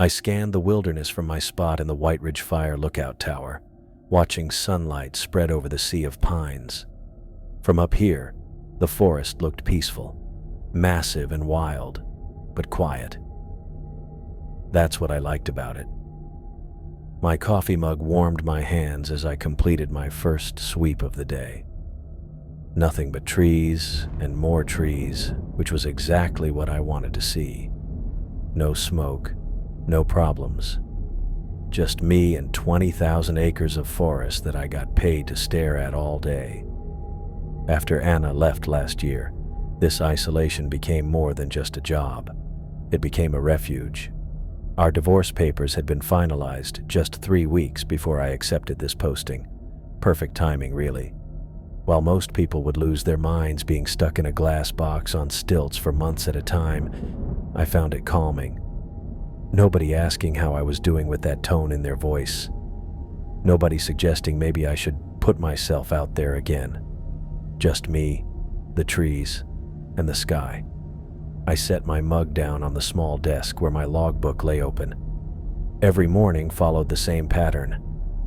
I scanned the wilderness from my spot in the White Ridge Fire lookout tower, watching sunlight spread over the sea of pines. From up here, the forest looked peaceful, massive and wild, but quiet. That's what I liked about it. My coffee mug warmed my hands as I completed my first sweep of the day. Nothing but trees and more trees, which was exactly what I wanted to see. No smoke, no problems. Just me and 20,000 acres of forest that I got paid to stare at all day. After Anna left last year, this isolation became more than just a job. It became a refuge. Our divorce papers had been finalized just 3 weeks before I accepted this posting. Perfect timing, really. While most people would lose their minds being stuck in a glass box on stilts for months at a time, I found it calming. Nobody asking how I was doing with that tone in their voice. Nobody suggesting maybe I should put myself out there again. Just me, the trees, and the sky. I set my mug down on the small desk where my logbook lay open. Every morning followed the same pattern.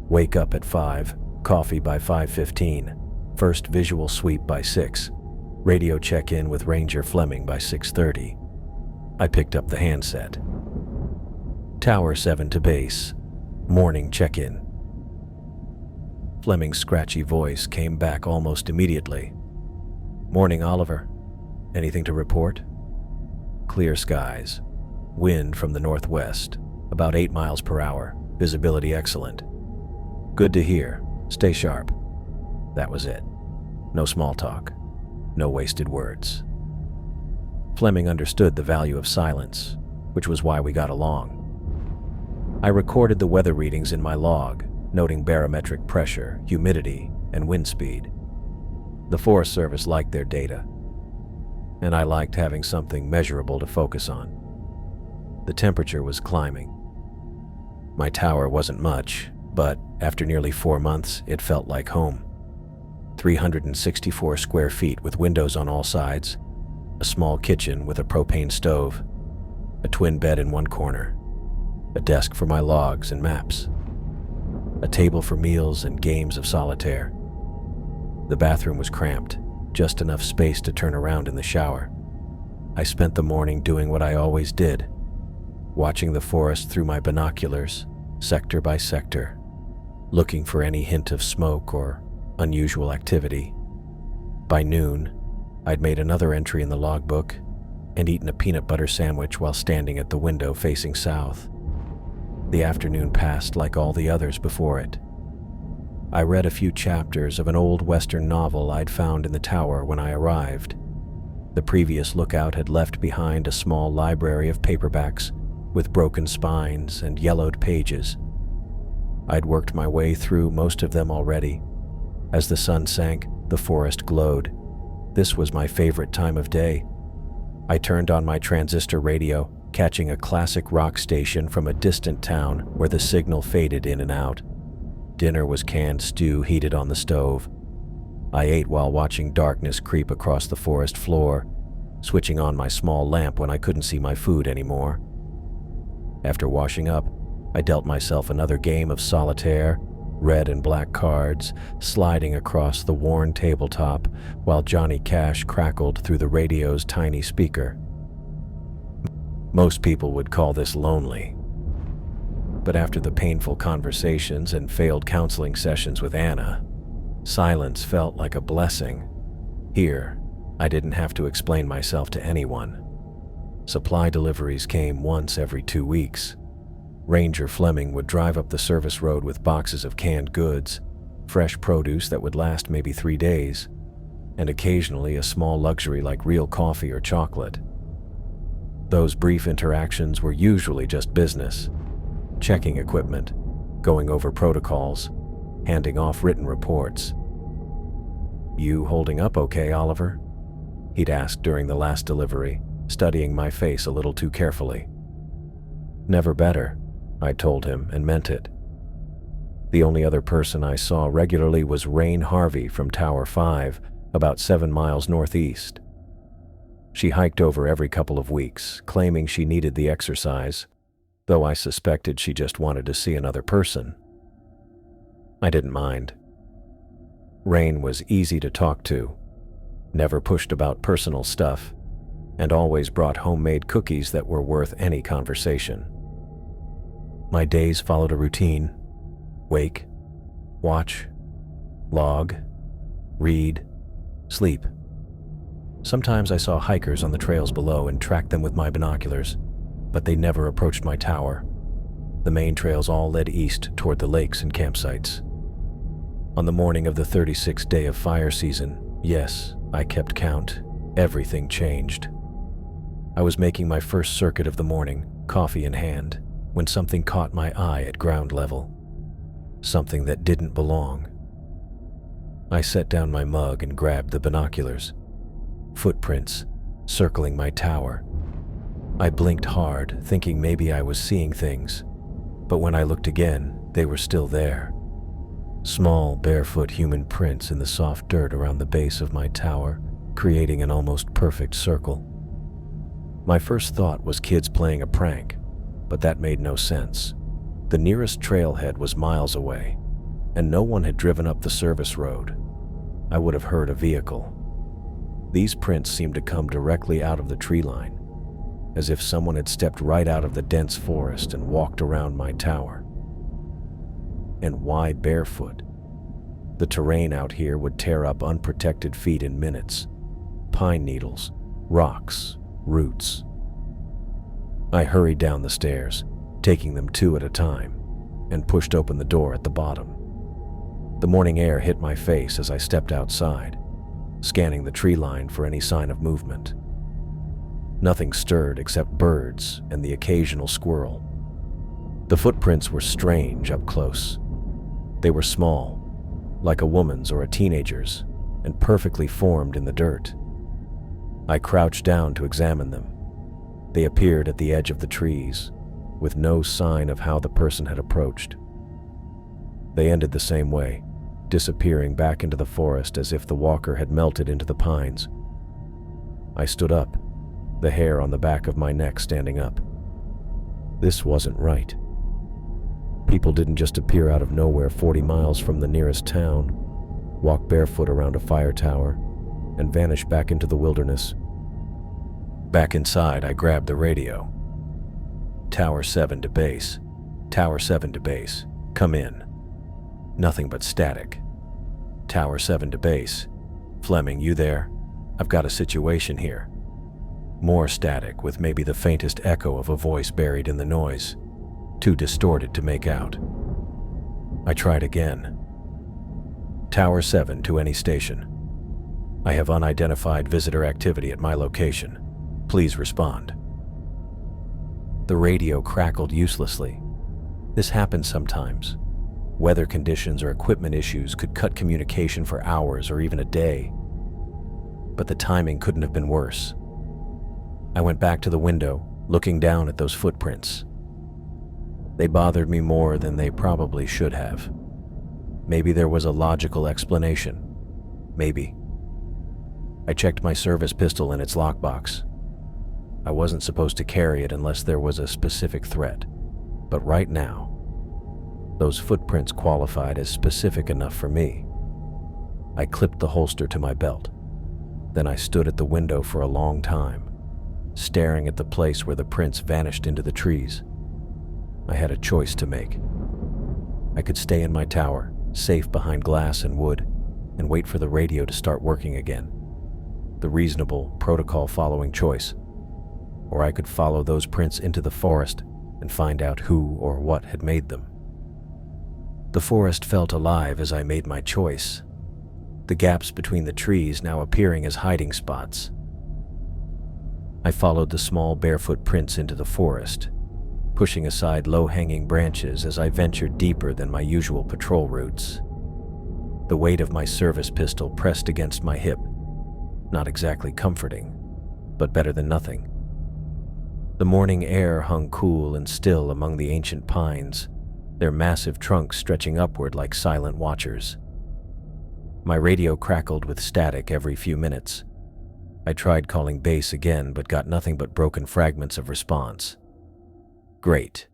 Wake up at 5, coffee by 5:15, first visual sweep by 6, radio check-in with Ranger Fleming by 6:30. I picked up the handset. Tower 7 to base, morning check-in. Fleming's scratchy voice came back almost immediately. Morning, Oliver. Anything to report? Clear skies. Wind from the northwest, about 8 miles per hour. Visibility excellent. Good to hear. Stay sharp. That was it. No small talk. No wasted words. Fleming understood the value of silence, which was why we got along. I recorded the weather readings in my log, noting barometric pressure, humidity, and wind speed. The Forest Service liked their data, and I liked having something measurable to focus on. The temperature was climbing. My tower wasn't much, but after nearly 4 months, it felt like home. 364 square feet with windows on all sides, a small kitchen with a propane stove, a twin bed in one corner, a desk for my logs and maps, a table for meals and games of solitaire. The bathroom was cramped, just enough space to turn around in the shower. I spent the morning doing what I always did, watching the forest through my binoculars, sector by sector, looking for any hint of smoke or unusual activity. By noon, I'd made another entry in the logbook and eaten a peanut butter sandwich while standing at the window facing south. The afternoon passed like all the others before it. I read a few chapters of an old Western novel I'd found in the tower when I arrived. The previous lookout had left behind a small library of paperbacks with broken spines and yellowed pages. I'd worked my way through most of them already. As the sun sank, the forest glowed. This was my favorite time of day. I turned on my transistor radio, catching a classic rock station from a distant town where the signal faded in and out. Dinner was canned stew heated on the stove. I ate while watching darkness creep across the forest floor, switching on my small lamp when I couldn't see my food anymore. After washing up, I dealt myself another game of solitaire, red and black cards, sliding across the worn tabletop while Johnny Cash crackled through the radio's tiny speaker. Most people would call this lonely. But after the painful conversations and failed counseling sessions with Anna, silence felt like a blessing. Here, I didn't have to explain myself to anyone. Supply deliveries came once every 2 weeks. Ranger Fleming would drive up the service road with boxes of canned goods, fresh produce that would last maybe 3 days, and occasionally a small luxury like real coffee or chocolate. Those brief interactions were usually just business, checking equipment, going over protocols, handing off written reports. "You holding up okay, Oliver?" he'd asked during the last delivery, studying my face a little too carefully. "Never better," I told him and meant it. The only other person I saw regularly was Rain Harvey from Tower 5, about 7 miles northeast. She hiked over every couple of weeks, claiming she needed the exercise. though I suspected she just wanted to see another person. I didn't mind. Rain was easy to talk to, never pushed about personal stuff, and always brought homemade cookies that were worth any conversation. My days followed a routine: wake, watch, log, read, sleep. Sometimes I saw hikers on the trails below and tracked them with my binoculars, but they never approached my tower. The main trails all led east toward the lakes and campsites. On the morning of the 36th day of fire season, yes, I kept count, everything changed. I was making my first circuit of the morning, coffee in hand, when something caught my eye at ground level. Something that didn't belong. I set down my mug and grabbed the binoculars. Footprints, circling my tower. I blinked hard, thinking maybe I was seeing things, but when I looked again, they were still there. Small, barefoot human prints in the soft dirt around the base of my tower, creating an almost perfect circle. My first thought was kids playing a prank, but that made no sense. The nearest trailhead was miles away, and no one had driven up the service road. I would have heard a vehicle. These prints seemed to come directly out of the tree line, as if someone had stepped right out of the dense forest and walked around my tower. And why barefoot? The terrain out here would tear up unprotected feet in minutes. Pine needles, rocks, roots. I hurried down the stairs, taking them two at a time, and pushed open the door at the bottom. The morning air hit my face as I stepped outside, scanning the tree line for any sign of movement. Nothing stirred except birds and the occasional squirrel. The footprints were strange up close. They were small, like a woman's or a teenager's, and perfectly formed in the dirt. I crouched down to examine them. They appeared at the edge of the trees, with no sign of how the person had approached. They ended the same way, disappearing back into the forest as if the walker had melted into the pines. I stood up, the hair on the back of my neck standing up. This wasn't right. People didn't just appear out of nowhere 40 miles from the nearest town, walk barefoot around a fire tower, and vanish back into the wilderness. Back inside, I grabbed the radio. Tower 7 to base. Tower 7 to base. Come in. Nothing but static. Tower 7 to base. Fleming, you there? I've got a situation here. More static, with maybe the faintest echo of a voice buried in the noise, too distorted to make out. I tried again. Tower 7 to any station. I have unidentified visitor activity at my location. Please respond. The radio crackled uselessly. This happens sometimes. Weather conditions or equipment issues could cut communication for hours or even a day. But the timing couldn't have been worse. I went back to the window, looking down at those footprints. They bothered me more than they probably should have. Maybe there was a logical explanation. Maybe. I checked my service pistol in its lockbox. I wasn't supposed to carry it unless there was a specific threat. But right now, those footprints qualified as specific enough for me. I clipped the holster to my belt. Then I stood at the window for a long time, staring at the place where the prints vanished into the trees. I had a choice to make. I could stay in my tower, safe behind glass and wood, and wait for the radio to start working again. The reasonable, protocol-following choice. Or I could follow those prints into the forest and find out who or what had made them. The forest felt alive as I made my choice, the gaps between the trees now appearing as hiding spots. I followed the small barefoot prints into the forest, pushing aside low-hanging branches as I ventured deeper than my usual patrol routes. The weight of my service pistol pressed against my hip, not exactly comforting, but better than nothing. The morning air hung cool and still among the ancient pines, their massive trunks stretching upward like silent watchers. My radio crackled with static every few minutes. I tried calling base again, but got nothing but broken fragments of response. Great.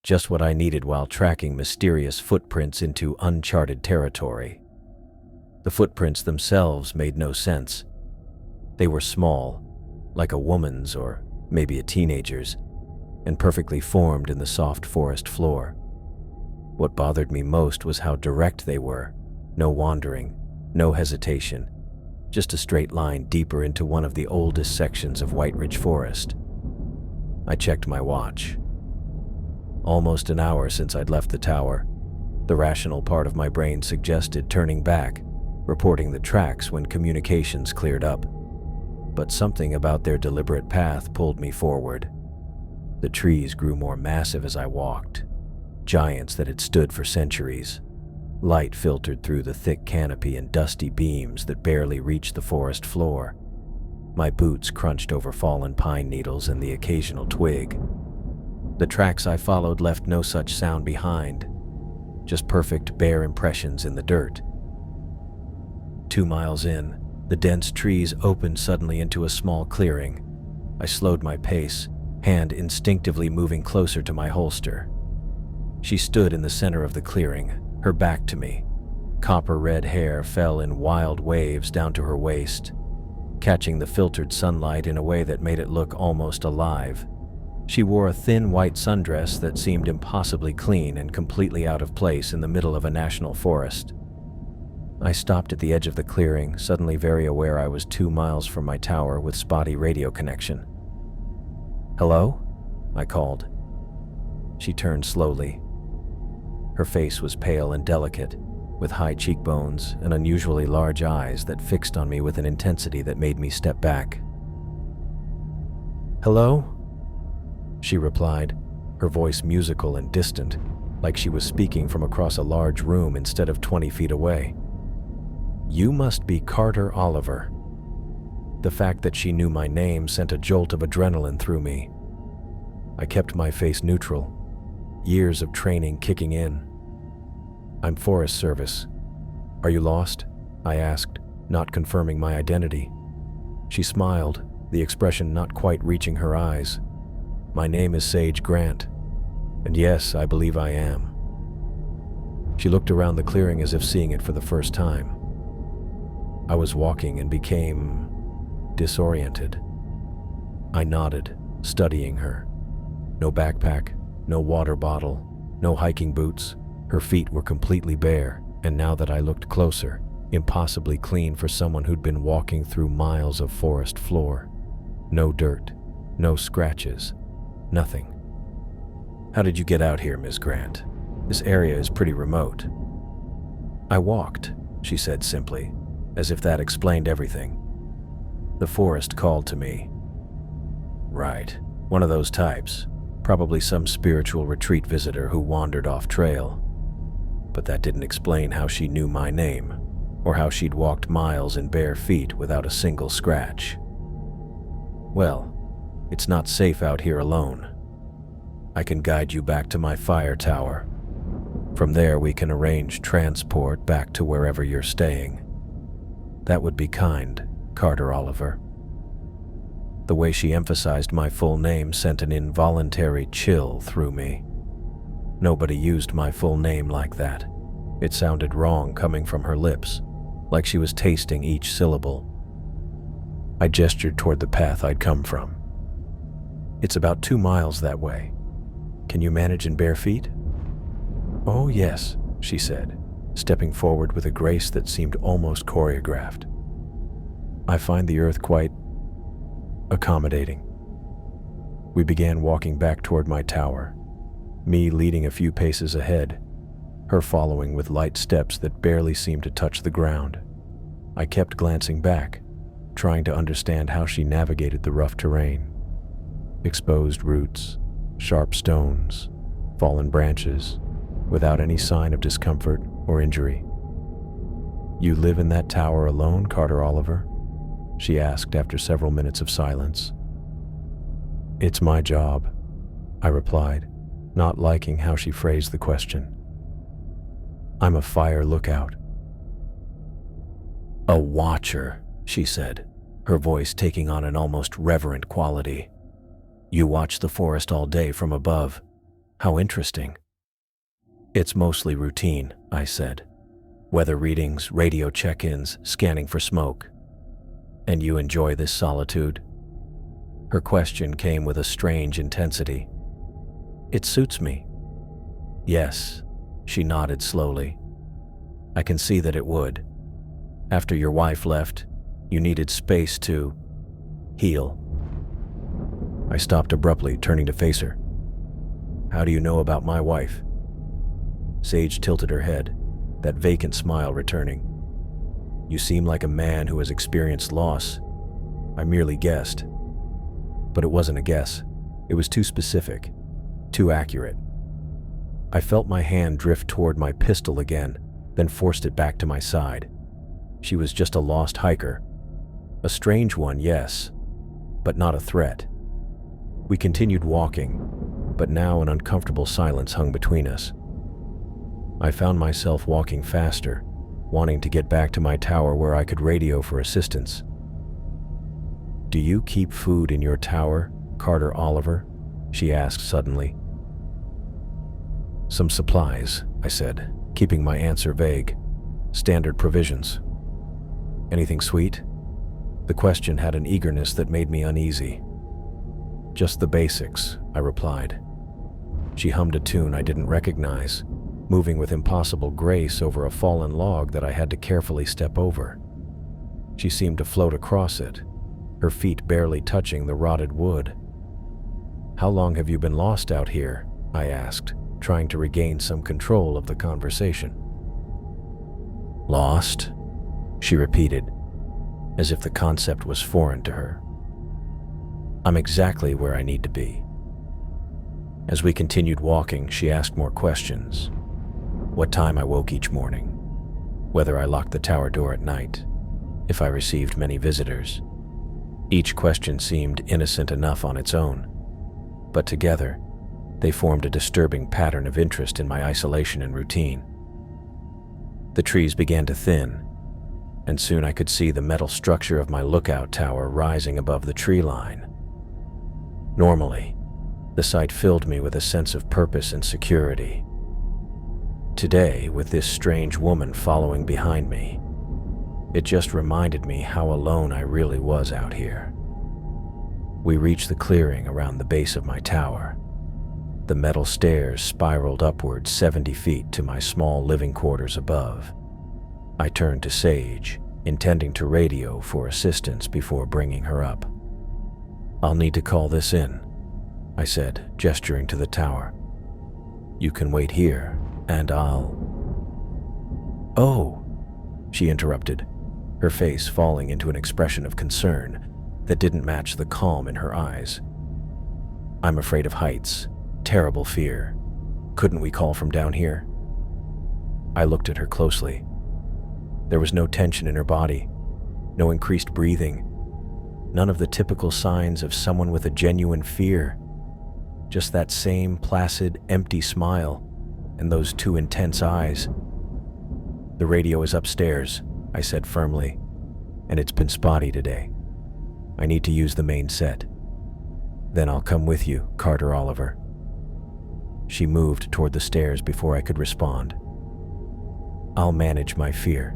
Just what I needed while tracking mysterious footprints into uncharted territory. The footprints themselves made no sense. They were small, like a woman's or maybe a teenager's, and perfectly formed in the soft forest floor. What bothered me most was how direct they were. No wandering, no hesitation, just a straight line deeper into one of the oldest sections of White Ridge Forest. I checked my watch. Almost an hour since I'd left the tower. The rational part of my brain suggested turning back, reporting the tracks when communications cleared up. But something about their deliberate path pulled me forward. The trees grew more massive as I walked, giants that had stood for centuries. Light filtered through the thick canopy and dusty beams that barely reached the forest floor. My boots crunched over fallen pine needles and the occasional twig. The tracks I followed left no such sound behind, just perfect bare impressions in the dirt. 2 miles in, the dense trees opened suddenly into a small clearing. I slowed my pace, hand instinctively moving closer to my holster. She stood in the center of the clearing, her back to me. Copper-red hair fell in wild waves down to her waist, catching the filtered sunlight in a way that made it look almost alive. She wore a thin white sundress that seemed impossibly clean and completely out of place in the middle of a national forest. I stopped at the edge of the clearing, suddenly very aware I was 2 miles from my tower with spotty radio connection. "Hello?" I called. She turned slowly. Her face was pale and delicate, with high cheekbones and unusually large eyes that fixed on me with an intensity that made me step back. "Hello?" she replied, her voice musical and distant, like she was speaking from across a large room instead of 20 feet away. "You must be Carter Oliver." The fact that she knew my name sent a jolt of adrenaline through me. I kept my face neutral, years of training kicking in. "I'm Forest Service. Are you lost?" I asked, not confirming my identity. She smiled, the expression not quite reaching her eyes. "My name is Sage Grant, and yes, I believe I am." She looked around the clearing as if seeing it for the first time. I was walking and became disoriented. I nodded, studying her. No backpack, no water bottle, no hiking boots. Her feet were completely bare, and now that I looked closer, impossibly clean for someone who'd been walking through miles of forest floor. No dirt, no scratches, nothing. "How did you get out here, Ms. Grant? This area is pretty remote." "I walked," she said simply, as if that explained everything. "The forest called to me." "Right, one of those types. Probably some spiritual retreat visitor who wandered off trail. But that didn't explain how she knew my name, or how she'd walked miles in bare feet without a single scratch. Well, it's not safe out here alone. I can guide you back to my fire tower. From there we can arrange transport back to wherever you're staying. That would be kind, Carter Oliver." The way she emphasized my full name sent an involuntary chill through me. Nobody used my full name like that. It sounded wrong coming from her lips, like she was tasting each syllable. I gestured toward the path I'd come from. "It's about 2 miles that way. Can you manage in bare feet?" "Oh, yes," she said, stepping forward with a grace that seemed almost choreographed. "I find the earth quite accommodating." We began walking back toward my tower, me leading a few paces ahead, her following with light steps that barely seemed to touch the ground. I kept glancing back, trying to understand how she navigated the rough terrain. Exposed roots, sharp stones, fallen branches, without any sign of discomfort or injury. "You live in that tower alone, Carter Oliver?" she asked after several minutes of silence. "It's my job," I replied, not liking how she phrased the question. "I'm a fire lookout." "A watcher," she said, her voice taking on an almost reverent quality. "You watch the forest all day from above. How interesting. It's mostly routine, I said. Weather readings, radio check-ins, scanning for smoke. And you enjoy this solitude? Her question came with a strange intensity. It suits me. Yes, she nodded slowly. I can see that it would. After your wife left, you needed space to heal. I stopped abruptly, turning to face her. How do you know about my wife? Sage tilted her head, that vacant smile returning. You seem like a man who has experienced loss. I merely guessed. But it wasn't a guess. It was too specific, too accurate. I felt my hand drift toward my pistol again, then forced it back to my side. She was just a lost hiker. A strange one, yes, but not a threat. We continued walking, but now an uncomfortable silence hung between us. I found myself walking faster, wanting to get back to my tower where I could radio for assistance. Do you keep food in your tower, Carter Oliver? She asked suddenly. Some supplies, I said, keeping my answer vague. Standard provisions. Anything sweet? The question had an eagerness that made me uneasy. Just the basics, I replied. She hummed a tune I didn't recognize, moving with impossible grace over a fallen log that I had to carefully step over. She seemed to float across it, her feet barely touching the rotted wood. How long have you been lost out here? I asked, trying to regain some control of the conversation. Lost? She repeated, as if the concept was foreign to her. I'm exactly where I need to be. As we continued walking, she asked more questions. What time I woke each morning, whether I locked the tower door at night, if I received many visitors. Each question seemed innocent enough on its own, but together, they formed a disturbing pattern of interest in my isolation and routine. The trees began to thin, and soon I could see the metal structure of my lookout tower rising above the tree line. Normally, the sight filled me with a sense of purpose and security. Today, with this strange woman following behind me, it just reminded me how alone I really was out here. We reached the clearing around the base of my tower. The metal stairs spiraled upward 70 feet to my small living quarters above. I turned to Sage, intending to radio for assistance before bringing her up. I'll need to call this in, I said, gesturing to the tower. You can wait here, and I'll... Oh, she interrupted, her face falling into an expression of concern that didn't match the calm in her eyes. I'm afraid of heights, terrible fear. Couldn't we call from down here? I looked at her closely. There was no tension in her body, no increased breathing, none of the typical signs of someone with a genuine fear. Just that same placid, empty smile and those two intense eyes. The radio is upstairs, I said firmly, and it's been spotty today. I need to use the main set. Then I'll come with you, Carter Oliver. She moved toward the stairs before I could respond. I'll manage my fear.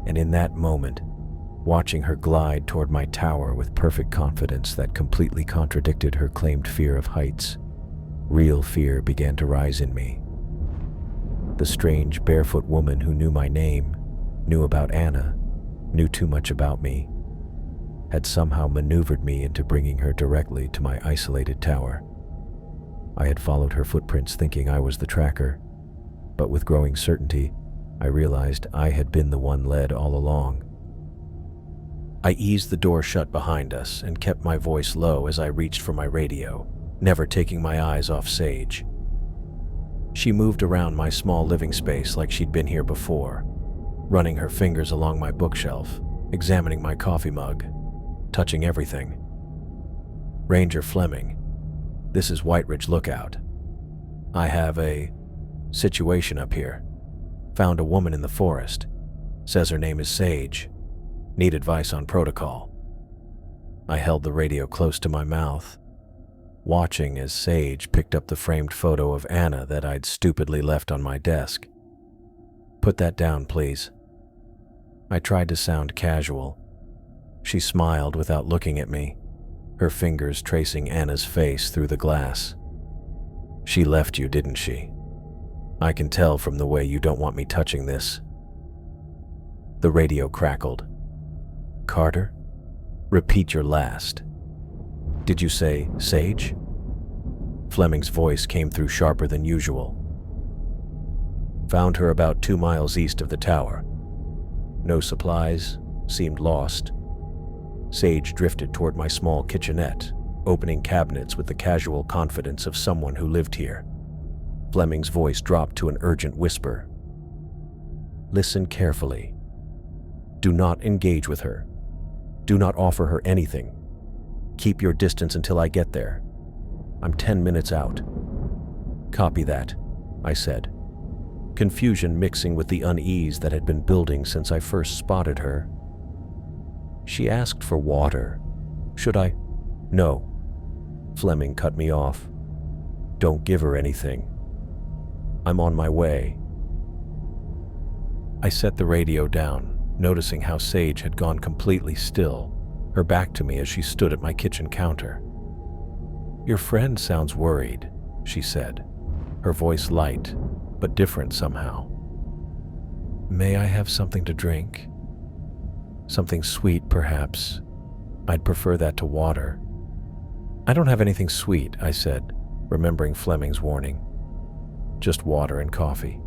And in that moment, watching her glide toward my tower with perfect confidence that completely contradicted her claimed fear of heights, real fear began to rise in me. The strange barefoot woman who knew my name, knew about Anna, knew too much about me, had somehow maneuvered me into bringing her directly to my isolated tower. I had followed her footprints thinking I was the tracker, but with growing certainty, I realized I had been the one led all along. I eased the door shut behind us and kept my voice low as I reached for my radio, never taking my eyes off Sage. She moved around my small living space like she'd been here before, running her fingers along my bookshelf, examining my coffee mug, touching everything. Ranger Fleming, this is White Ridge Lookout. I have a situation up here. Found a woman in the forest. Says her name is Sage. Need advice on protocol. I held the radio close to my mouth. watching as Sage picked up the framed photo of Anna that I'd stupidly left on my desk. "Put that down, please." I tried to sound casual. She smiled without looking at me, her fingers tracing Anna's face through the glass. "She left you, didn't she? I can tell from the way you don't want me touching this." The radio crackled. "Carter? Repeat your last. Did you say Sage?" Fleming's voice came through sharper than usual. "Found her about 2 miles east of the tower. No supplies, seemed lost." Sage drifted toward my small kitchenette, opening cabinets with the casual confidence of someone who lived here. Fleming's voice dropped to an urgent whisper. "Listen carefully. Do not engage with her. Do not offer her anything. Keep your distance until I get there. I'm 10 minutes out." "Copy that," I said, confusion mixing with the unease that had been building since I first spotted her. "She asked for water. Should I?" "No." Fleming cut me off. "Don't give her anything. I'm on my way." I set the radio down, noticing how Sage had gone completely still, her back to me as she stood at my kitchen counter. "Your friend sounds worried," she said, her voice light, but different somehow. "May I have something to drink? Something sweet, perhaps. I'd prefer that to water." "I don't have anything sweet," I said, remembering Fleming's warning. "Just water and coffee."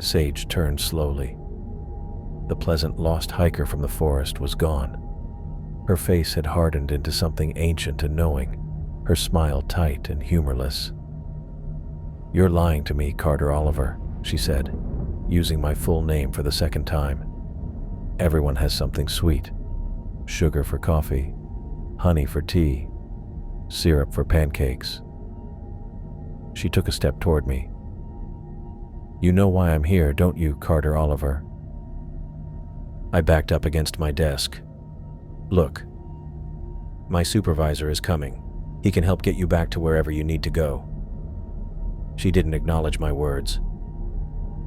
Sage turned slowly. The pleasant lost hiker from the forest was gone. Her face had hardened into something ancient and knowing, her smile tight and humorless. "You're lying to me, Carter Oliver," she said, using my full name for the second time. "Everyone has something sweet. Sugar for coffee, honey for tea, syrup for pancakes." She took a step toward me. "You know why I'm here, don't you, Carter Oliver?" I backed up against my desk. "Look, my supervisor is coming. He can help get you back to wherever you need to go." She didn't acknowledge my words.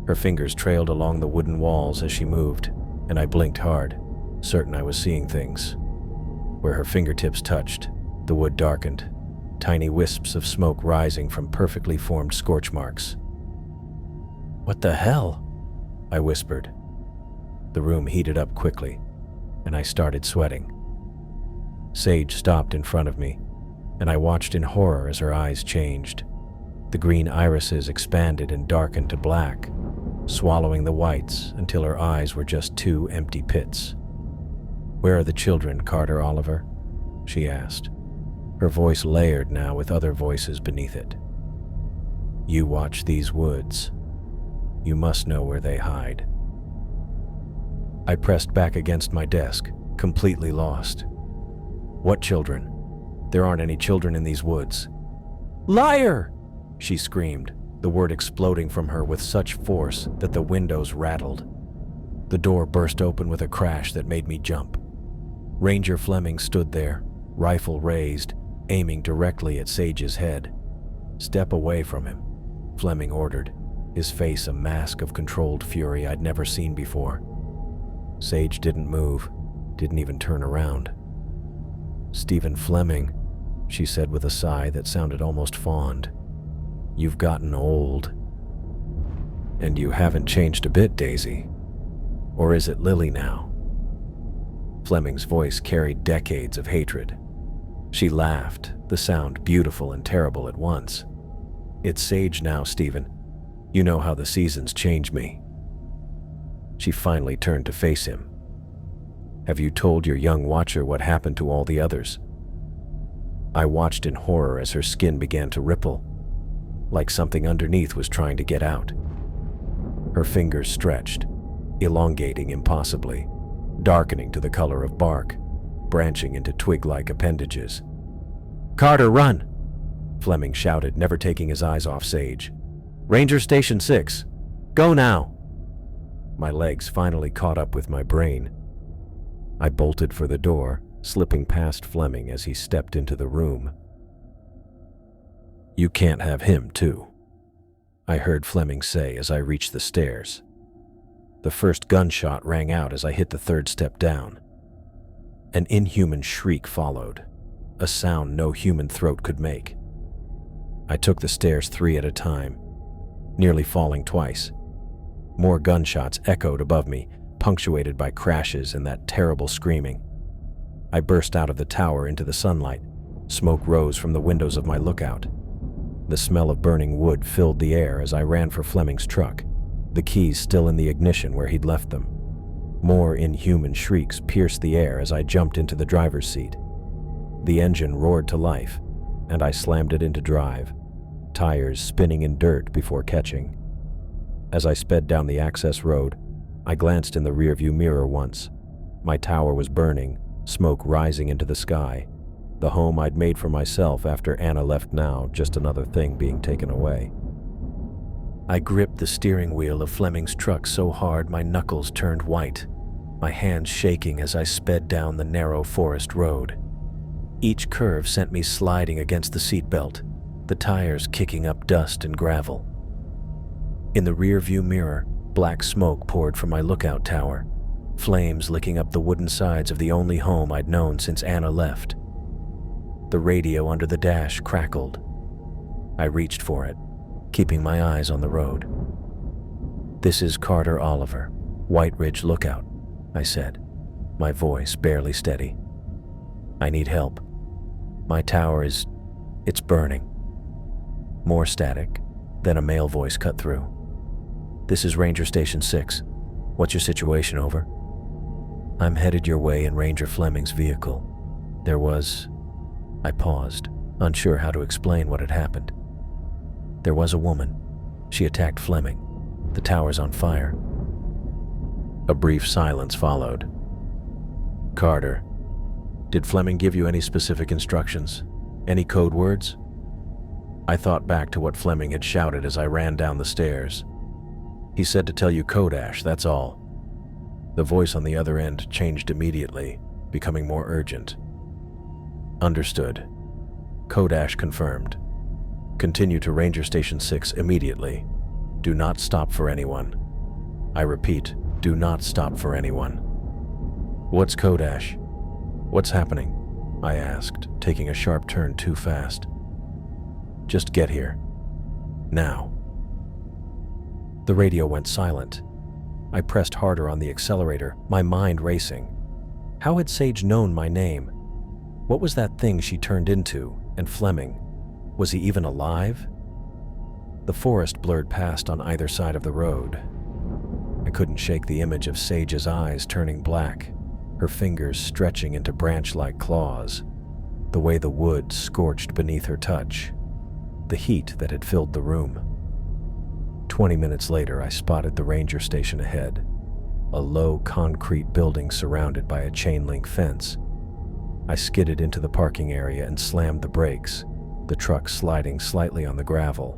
Her fingers trailed along the wooden walls as she moved, and I blinked hard, certain I was seeing things. Where her fingertips touched, the wood darkened, tiny wisps of smoke rising from perfectly formed scorch marks. "What the hell?" I whispered. The room heated up quickly, and I started sweating. Sage stopped in front of me, and I watched in horror as her eyes changed. The green irises expanded and darkened to black, swallowing the whites until her eyes were just 2 empty pits. "Where are the children, Carter Oliver?" she asked, her voice layered now with other voices beneath it. "You watch these woods. You must know where they hide." I pressed back against my desk, completely lost. "What children? There aren't any children in these woods." "Liar!" she screamed, the word exploding from her with such force that the windows rattled. The door burst open with a crash that made me jump. Ranger Fleming stood there, rifle raised, aiming directly at Sage's head. "Step away from him," Fleming ordered, his face a mask of controlled fury I'd never seen before. Sage didn't move, didn't even turn around. "Stephen Fleming," she said with a sigh that sounded almost fond. "You've gotten old." "And you haven't changed a bit, Daisy. Or is it Lily now?" Fleming's voice carried decades of hatred. She laughed, the sound beautiful and terrible at once. "It's Sage now, Stephen. You know how the seasons change me." She finally turned to face him. "Have you told your young watcher what happened to all the others?" I watched in horror as her skin began to ripple, like something underneath was trying to get out. Her fingers stretched, elongating impossibly, darkening to the color of bark, branching into twig-like appendages. "Carter, run!" Fleming shouted, never taking his eyes off Sage. "Ranger Station 6, go now!" My legs finally caught up with my brain. I bolted for the door, slipping past Fleming as he stepped into the room. You can't have him, too, I heard Fleming say as I reached the stairs. The first gunshot rang out as I hit the third step down. An inhuman shriek followed, a sound no human throat could make. I took the stairs 3 at a time, nearly falling twice. More gunshots echoed above me, punctuated by crashes and that terrible screaming. I burst out of the tower into the sunlight. Smoke rose from the windows of my lookout. The smell of burning wood filled the air as I ran for Fleming's truck, the keys still in the ignition where he'd left them. More inhuman shrieks pierced the air as I jumped into the driver's seat. The engine roared to life, and I slammed it into drive, tires spinning in dirt before catching. As I sped down the access road, I glanced in the rearview mirror once. My tower was burning, smoke rising into the sky. The home I'd made for myself after Anna left, now just another thing being taken away. I gripped the steering wheel of Fleming's truck so hard my knuckles turned white, my hands shaking as I sped down the narrow forest road. Each curve sent me sliding against the seatbelt, the tires kicking up dust and gravel. In the rearview mirror, black smoke poured from my lookout tower, flames licking up the wooden sides of the only home I'd known since Anna left. The radio under the dash crackled. I reached for it, keeping my eyes on the road. "This is Carter Oliver, White Ridge Lookout," I said, my voice barely steady. "I need help. My tower it's burning." More static, then a male voice cut through. "This is Ranger Station 6. What's your situation, over?" "I'm headed your way in Ranger Fleming's vehicle. I paused, unsure how to explain what had happened. "There was a woman. She attacked Fleming. The tower's on fire." A brief silence followed. "Carter, did Fleming give you any specific instructions? Any code words?" I thought back to what Fleming had shouted as I ran down the stairs. "He said to tell you Kodash, that's all." The voice on the other end changed immediately, becoming more urgent. "Understood. Kodash confirmed. Continue to Ranger Station 6 immediately. Do not stop for anyone. I repeat, do not stop for anyone." "What's Kodash? What's happening?" I asked, taking a sharp turn too fast. "Just get here. Now." The radio went silent. I pressed harder on the accelerator, my mind racing. How had Sage known my name? What was that thing she turned into? And Fleming? Was he even alive? The forest blurred past on either side of the road. I couldn't shake the image of Sage's eyes turning black, her fingers stretching into branch-like claws, the way the wood scorched beneath her touch, the heat that had filled the room. 20 minutes later, I spotted the ranger station ahead, a low concrete building surrounded by a chain-link fence. I skidded into the parking area and slammed the brakes, the truck sliding slightly on the gravel.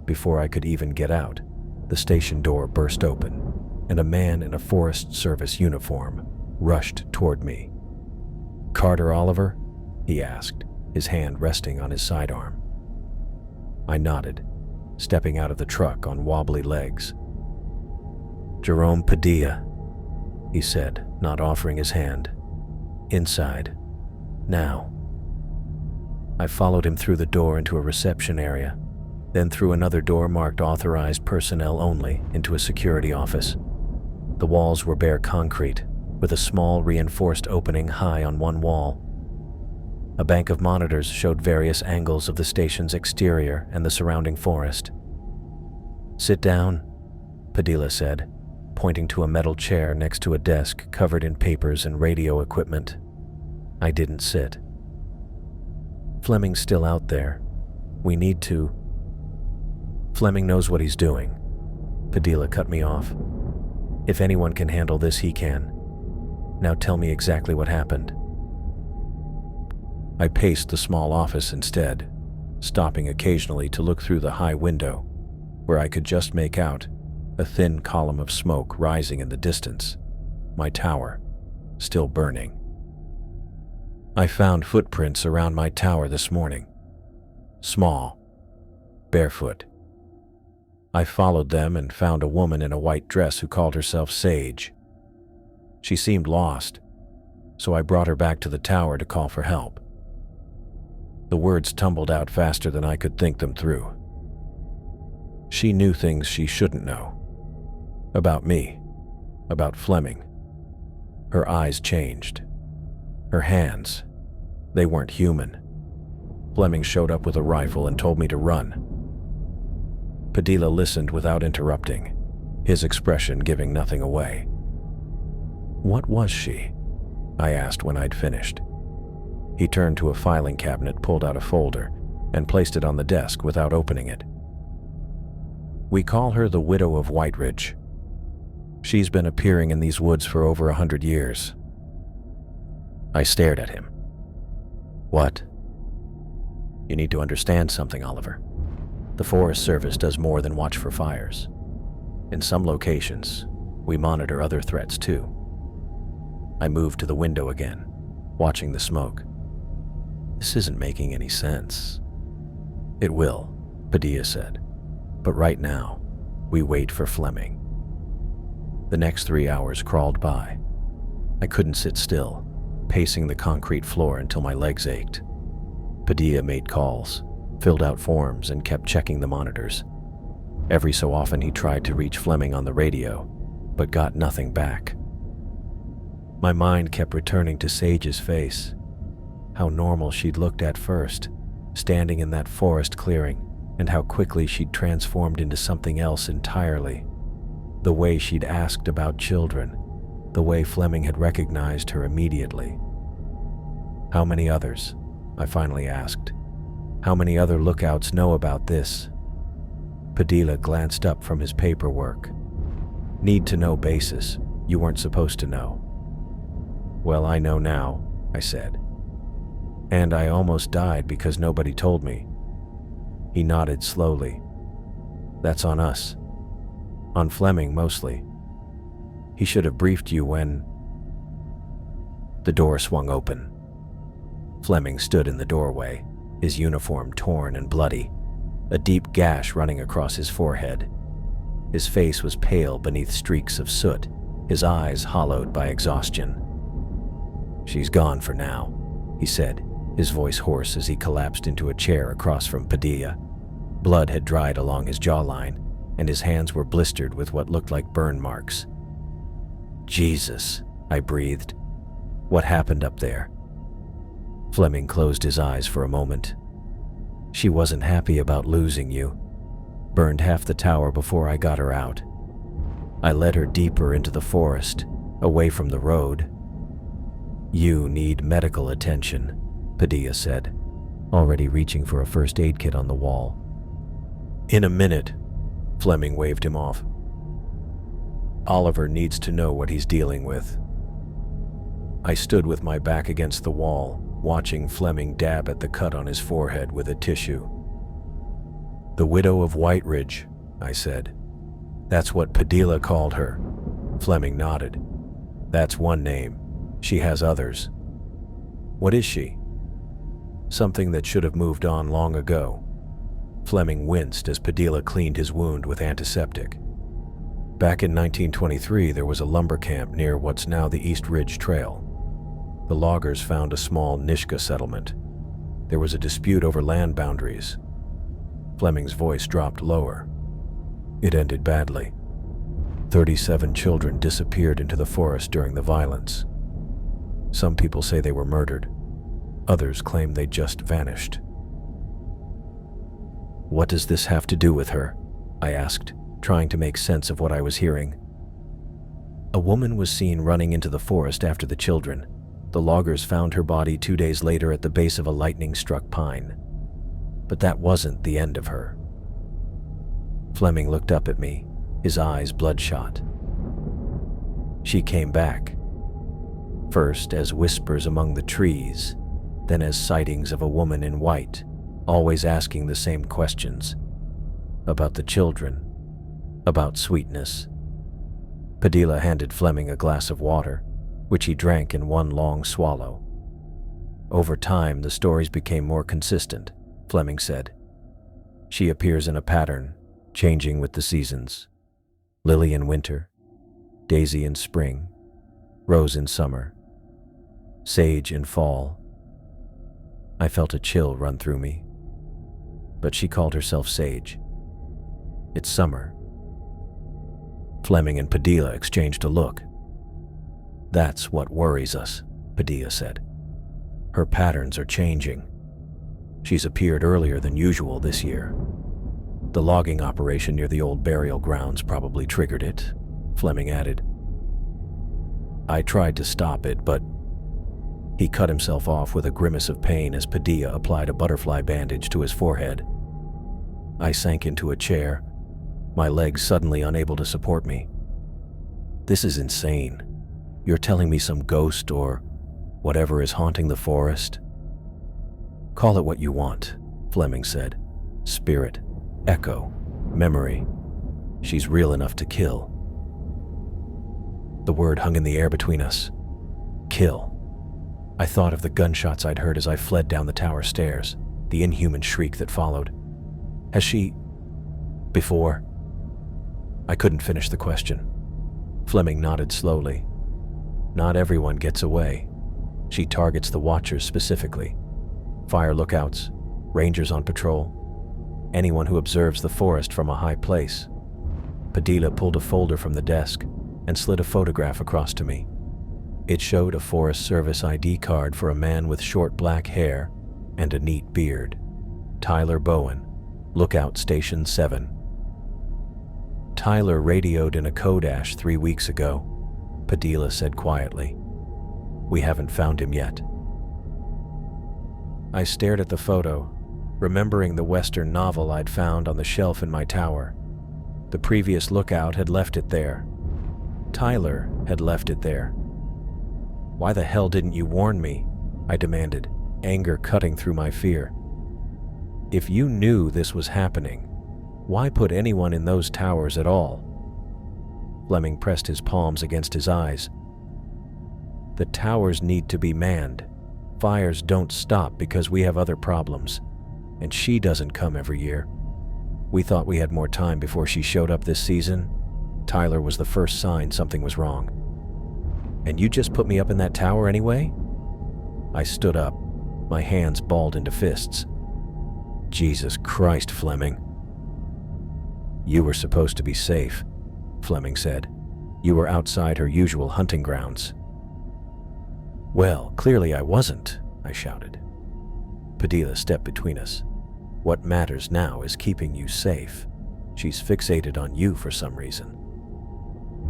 Before I could even get out, the station door burst open, and a man in a Forest Service uniform rushed toward me. "Carter Oliver?" he asked, his hand resting on his sidearm. I nodded, stepping out of the truck on wobbly legs. "Jerome Padilla," he said, not offering his hand. "Inside. Now." I followed him through the door into a reception area, then through another door marked authorized personnel only into a security office. The walls were bare concrete, with a small reinforced opening high on one wall. A bank of monitors showed various angles of the station's exterior and the surrounding forest. "Sit down," Padilla said, pointing to a metal chair next to a desk covered in papers and radio equipment. I didn't sit. "Fleming's still out there. We need to—" "Fleming knows what he's doing." Padilla cut me off. "If anyone can handle this, he can. Now tell me exactly what happened." I paced the small office instead, stopping occasionally to look through the high window, where I could just make out a thin column of smoke rising in the distance, my tower still burning. "I found footprints around my tower this morning. Small, barefoot. I followed them and found a woman in a white dress who called herself Sage. She seemed lost, so I brought her back to the tower to call for help. The words tumbled out faster than I could think them through. She knew things she shouldn't know. About me. About Fleming. Her eyes changed. Her hands. They weren't human. Fleming showed up with a rifle and told me to run. Padilla listened without interrupting, his expression giving nothing away. What was she? I asked when I'd finished. He turned to a filing cabinet, pulled out a folder, and placed it on the desk without opening it. We call her the Widow of Whiteridge. She's been appearing in these woods for over 100 years. I stared at him. What? You need to understand something, Oliver. The Forest Service does more than watch for fires. In some locations, we monitor other threats too. I moved to the window again, watching the smoke. This isn't making any sense. It will, Padilla said. But right now, we wait for Fleming. The next 3 hours crawled by. I couldn't sit still, pacing the concrete floor until my legs ached. Padilla made calls, filled out forms, and kept checking the monitors. Every so often he tried to reach Fleming on the radio, but got nothing back. My mind kept returning to Sage's face. How normal she'd looked at first, standing in that forest clearing, and how quickly she'd transformed into something else entirely. The way she'd asked about children, the way Fleming had recognized her immediately. How many others? I finally asked. How many other lookouts know about this? Padilla glanced up from his paperwork. Need to know basis. You weren't supposed to know. Well, I know now, I said. And I almost died because nobody told me. He nodded slowly. That's on us. On Fleming, mostly. He should have briefed you when... The door swung open. Fleming stood in the doorway, his uniform torn and bloody, a deep gash running across his forehead. His face was pale beneath streaks of soot, his eyes hollowed by exhaustion. She's gone for now, he said, his voice hoarse as he collapsed into a chair across from Padilla. Blood had dried along his jawline, and his hands were blistered with what looked like burn marks. Jesus, I breathed. What happened up there? Fleming closed his eyes for a moment. She wasn't happy about losing you. Burned half the tower before I got her out. I led her deeper into the forest, away from the road. You need medical attention, Padilla said, already reaching for a first aid kit on the wall. In a minute, Fleming waved him off. Oliver needs to know what he's dealing with. I stood with my back against the wall, watching Fleming dab at the cut on his forehead with a tissue. The Widow of Whiteridge, I said. That's what Padilla called her. Fleming nodded. That's one name. She has others. What is she? Something that should have moved on long ago. Fleming winced as Padilla cleaned his wound with antiseptic. Back in 1923, there was a lumber camp near what's now the East Ridge Trail. The loggers found a small Nishka settlement. There was a dispute over land boundaries. Fleming's voice dropped lower. It ended badly. 37 children disappeared into the forest during the violence. Some people say they were murdered. Others claim they just vanished. What does this have to do with her? I asked, trying to make sense of what I was hearing. A woman was seen running into the forest after the children. The loggers found her body 2 days later at the base of a lightning-struck pine. But that wasn't the end of her. Fleming looked up at me, his eyes bloodshot. She came back. First as whispers among the trees, then as sightings of a woman in white, always asking the same questions. About the children. About sweetness. Padilla handed Fleming a glass of water, which he drank in one long swallow. Over time, the stories became more consistent, Fleming said. She appears in a pattern, changing with the seasons. Lily in winter, daisy in spring, rose in summer, sage in fall. I felt a chill run through me, but she called herself Sage. It's summer. Fleming and Padilla exchanged a look. That's what worries us, Padilla said. Her patterns are changing. She's appeared earlier than usual this year. The logging operation near the old burial grounds probably triggered it, Fleming added. I tried to stop it, but he cut himself off with a grimace of pain as Padilla applied a butterfly bandage to his forehead. I sank into a chair, my legs suddenly unable to support me. This is insane. You're telling me some ghost or whatever is haunting the forest? Call it what you want, Fleming said. Spirit, echo, memory. She's real enough to kill. The word hung in the air between us. Kill. I thought of the gunshots I'd heard as I fled down the tower stairs, the inhuman shriek that followed. Has she... before? I couldn't finish the question. Fleming nodded slowly. Not everyone gets away. She targets the watchers specifically. Fire lookouts, rangers on patrol, anyone who observes the forest from a high place. Padilla pulled a folder from the desk and slid a photograph across to me. It showed a Forest Service ID card for a man with short black hair and a neat beard. Tyler Bowen, Lookout Station 7. Tyler radioed in a Kodash 3 weeks ago, Padilla said quietly. We haven't found him yet. I stared at the photo, remembering the Western novel I'd found on the shelf in my tower. The previous lookout had left it there. Tyler had left it there. Why the hell didn't you warn me? I demanded, anger cutting through my fear. If you knew this was happening, why put anyone in those towers at all? Fleming pressed his palms against his eyes. The towers need to be manned. Fires don't stop because we have other problems, and she doesn't come every year. We thought we had more time before she showed up this season. Tyler was the first sign something was wrong. And you just put me up in that tower anyway? I stood up, my hands balled into fists. Jesus Christ, Fleming. You were supposed to be safe, Fleming said. You were outside her usual hunting grounds. Well, clearly I wasn't, I shouted. Padilla stepped between us. What matters now is keeping you safe. She's fixated on you for some reason.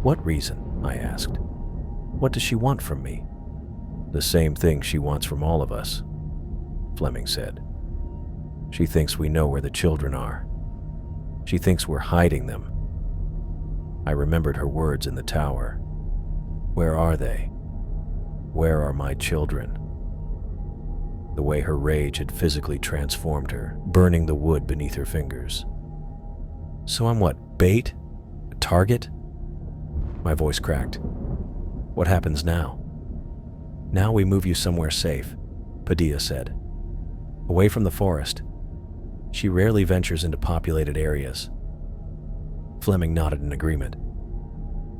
What reason? I asked. What does she want from me? The same thing she wants from all of us, Fleming said. She thinks we know where the children are. She thinks we're hiding them. I remembered her words in the tower. Where are they? Where are my children? The way her rage had physically transformed her, burning the wood beneath her fingers. So I'm what, bait? A target? My voice cracked. What happens now? Now we move you somewhere safe, Padilla said. Away from the forest. She rarely ventures into populated areas. Fleming nodded in agreement.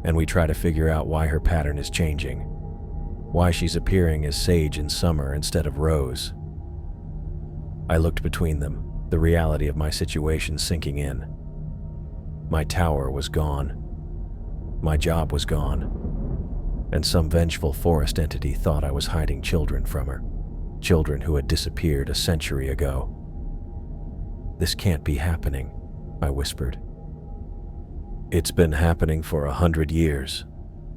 And we try to figure out why her pattern is changing. Why she's appearing as Sage in summer instead of Rose. I looked between them, the reality of my situation sinking in. My tower was gone. My job was gone. And some vengeful forest entity thought I was hiding children from her. Children who had disappeared a century ago. This can't be happening, I whispered. It's been happening for 100 years,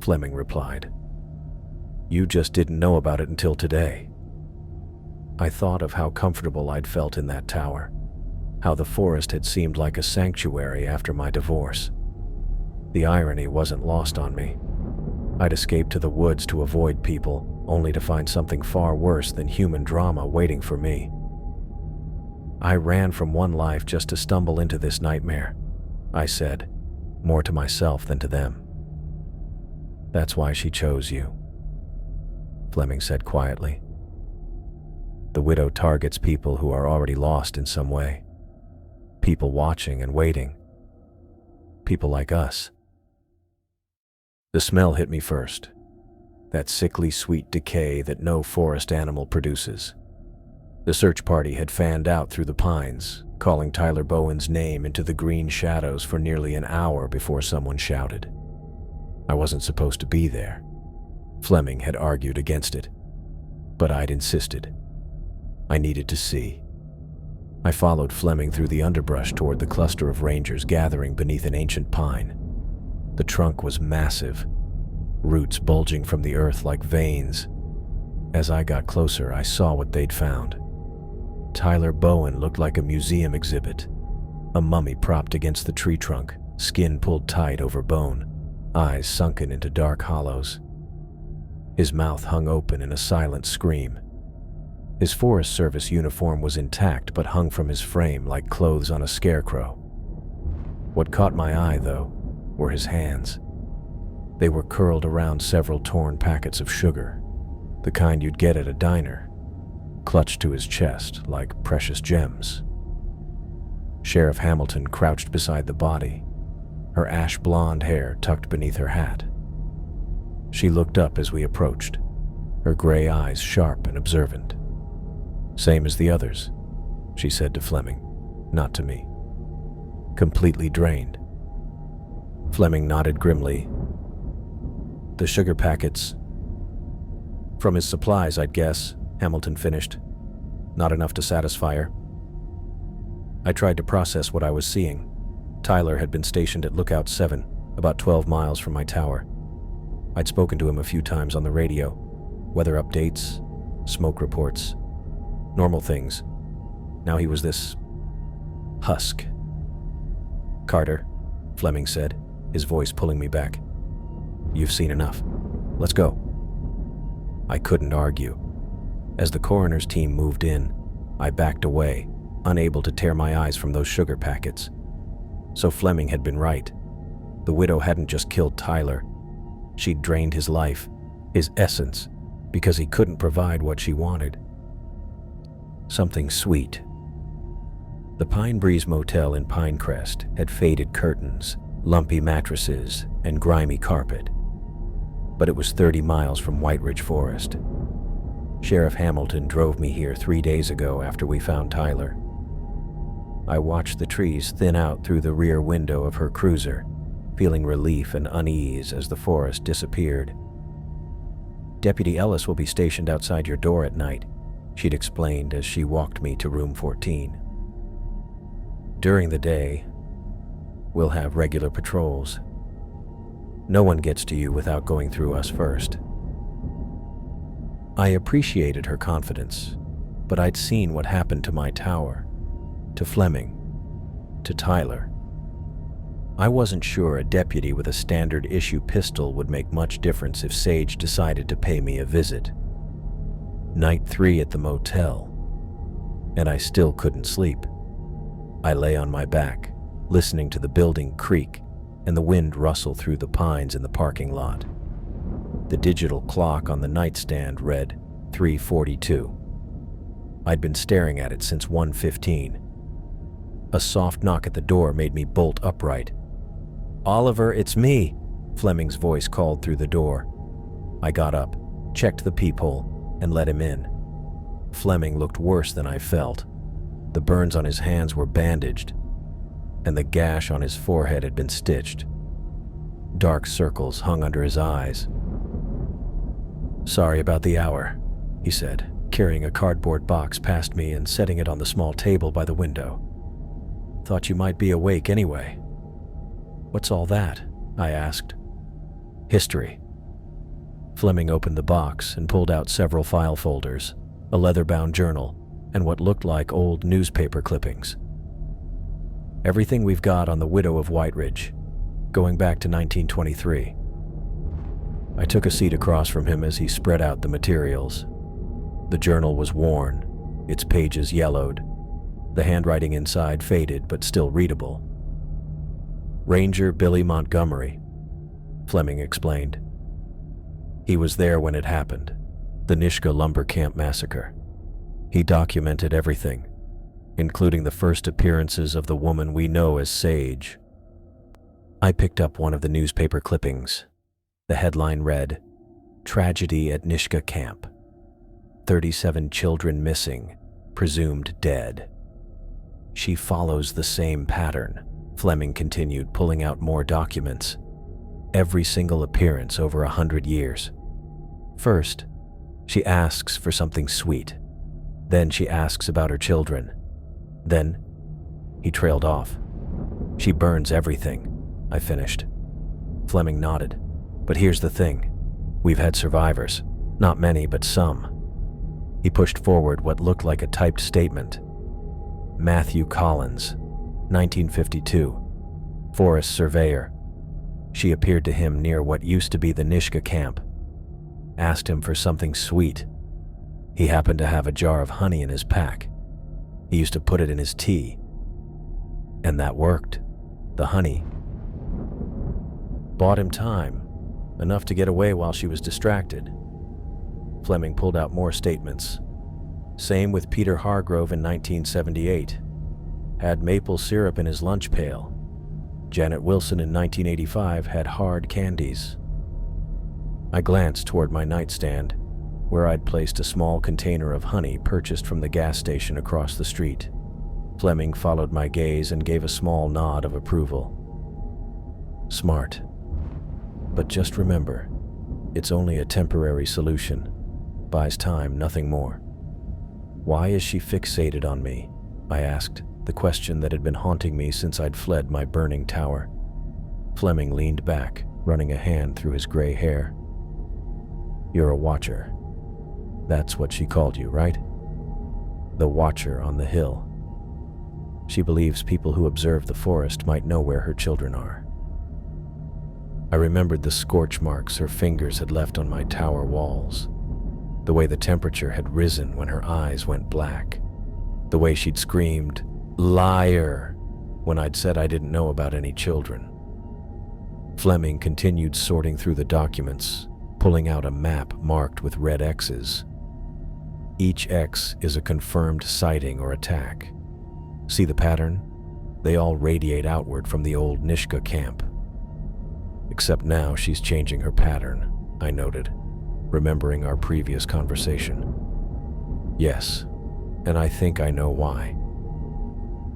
Fleming replied. You just didn't know about it until today. I thought of how comfortable I'd felt in that tower, how the forest had seemed like a sanctuary after my divorce. The irony wasn't lost on me. I'd escaped to the woods to avoid people, only to find something far worse than human drama waiting for me. I ran from one life just to stumble into this nightmare, I said, more to myself than to them. That's why she chose you, Fleming said quietly. The widow targets people who are already lost in some way. People watching and waiting. People like us. The smell hit me first. That sickly sweet decay that no forest animal produces. The search party had fanned out through the pines, calling Tyler Bowen's name into the green shadows for nearly an hour before someone shouted. I wasn't supposed to be there. Fleming had argued against it, but I'd insisted. I needed to see. I followed Fleming through the underbrush toward the cluster of rangers gathering beneath an ancient pine. The trunk was massive, roots bulging from the earth like veins. As I got closer, I saw what they'd found. Tyler Bowen looked like a museum exhibit, a mummy propped against the tree trunk, skin pulled tight over bone, eyes sunken into dark hollows. His mouth hung open in a silent scream. His Forest Service uniform was intact but hung from his frame like clothes on a scarecrow. What caught my eye, though, were his hands. They were curled around several torn packets of sugar, the kind you'd get at a diner, clutched to his chest like precious gems. Sheriff Hamilton crouched beside the body, her ash blonde hair tucked beneath her hat. She looked up as we approached, her gray eyes sharp and observant. "Same as the others," she said to Fleming, not to me. "Completely drained." Fleming nodded grimly. "The sugar packets." "From his supplies, I'd guess," Hamilton finished. "Not enough to satisfy her." I tried to process what I was seeing. Tyler had been stationed at Lookout 7, about 12 miles from my tower. I'd spoken to him a few times on the radio. Weather updates, smoke reports, normal things. Now he was this husk. "Carter," Fleming said, his voice pulling me back. "You've seen enough. Let's go." I couldn't argue. As the coroner's team moved in, I backed away, unable to tear my eyes from those sugar packets. So Fleming had been right. The widow hadn't just killed Tyler. She'd drained his life, his essence, because he couldn't provide what she wanted. Something sweet. The Pine Breeze Motel in Pinecrest had faded curtains, lumpy mattresses, and grimy carpet. But it was 30 miles from White Ridge Forest. Sheriff Hamilton drove me here 3 days ago after we found Tyler. I watched the trees thin out through the rear window of her cruiser, feeling relief and unease as the forest disappeared. "Deputy Ellis will be stationed outside your door at night," she'd explained as she walked me to room 14. "During the day, we'll have regular patrols. No one gets to you without going through us first." I appreciated her confidence, but I'd seen what happened to my tower, to Fleming, to Tyler. I wasn't sure a deputy with a standard issue pistol would make much difference if Sage decided to pay me a visit. Night 3 at the motel, and I still couldn't sleep. I lay on my back, listening to the building creak and the wind rustle through the pines in the parking lot. The digital clock on the nightstand read 3:42. I'd been staring at it since 1:15. A soft knock at the door made me bolt upright. "Oliver, it's me," Fleming's voice called through the door. I got up, checked the peephole, and let him in. Fleming looked worse than I felt. The burns on his hands were bandaged, and the gash on his forehead had been stitched. Dark circles hung under his eyes. "Sorry about the hour," he said, carrying a cardboard box past me and setting it on the small table by the window. "Thought you might be awake anyway." "What's all that?" I asked. "History." Fleming opened the box and pulled out several file folders, a leather-bound journal, and what looked like old newspaper clippings. "Everything we've got on the widow of White Ridge, going back to 1923. I took a seat across from him as he spread out the materials. The journal was worn, its pages yellowed, the handwriting inside faded but still readable. "Ranger Billy Montgomery," Fleming explained. "He was there when it happened, the Nishka lumber camp massacre. He documented everything, including the first appearances of the woman we know as Sage. I picked up one of the newspaper clippings. The headline read, "Tragedy at Nishka Camp. 37 children missing, presumed dead." "She follows the same pattern," Fleming continued, pulling out more documents. "Every single appearance over 100 years. First, she asks for something sweet. Then she asks about her children. Then," he trailed off, "she burns everything," I finished. Fleming nodded. "But here's the thing. We've had survivors. Not many, but some." He pushed forward what looked like a typed statement. "Matthew Collins, 1952, forest surveyor. She appeared to him near what used to be the Nishka camp. Asked him for something sweet. He happened to have a jar of honey in his pack. He used to put it in his tea. And that worked. The honey bought him time, enough to get away while she was distracted." Fleming pulled out more statements. "Same with Peter Hargrove in 1978. Had maple syrup in his lunch pail. Janet Wilson in 1985 had hard candies." I glanced toward my nightstand, where I'd placed a small container of honey purchased from the gas station across the street. Fleming followed my gaze and gave a small nod of approval. "Smart. But just remember, it's only a temporary solution. Buys time, nothing more." "Why is she fixated on me?" I asked, the question that had been haunting me since I'd fled my burning tower. Fleming leaned back, running a hand through his gray hair. "You're a watcher. That's what she called you, right? The watcher on the hill. She believes people who observe the forest might know where her children are." I remembered the scorch marks her fingers had left on my tower walls, the way the temperature had risen when her eyes went black, the way she'd screamed, "Liar!" when I'd said I didn't know about any children. Fleming continued sorting through the documents, pulling out a map marked with red X's. Each X is a confirmed sighting or attack. See the pattern? They all radiate outward from the old Nishka camp. Except now she's changing her pattern, I noted, remembering our previous conversation. "Yes, and I think I know why."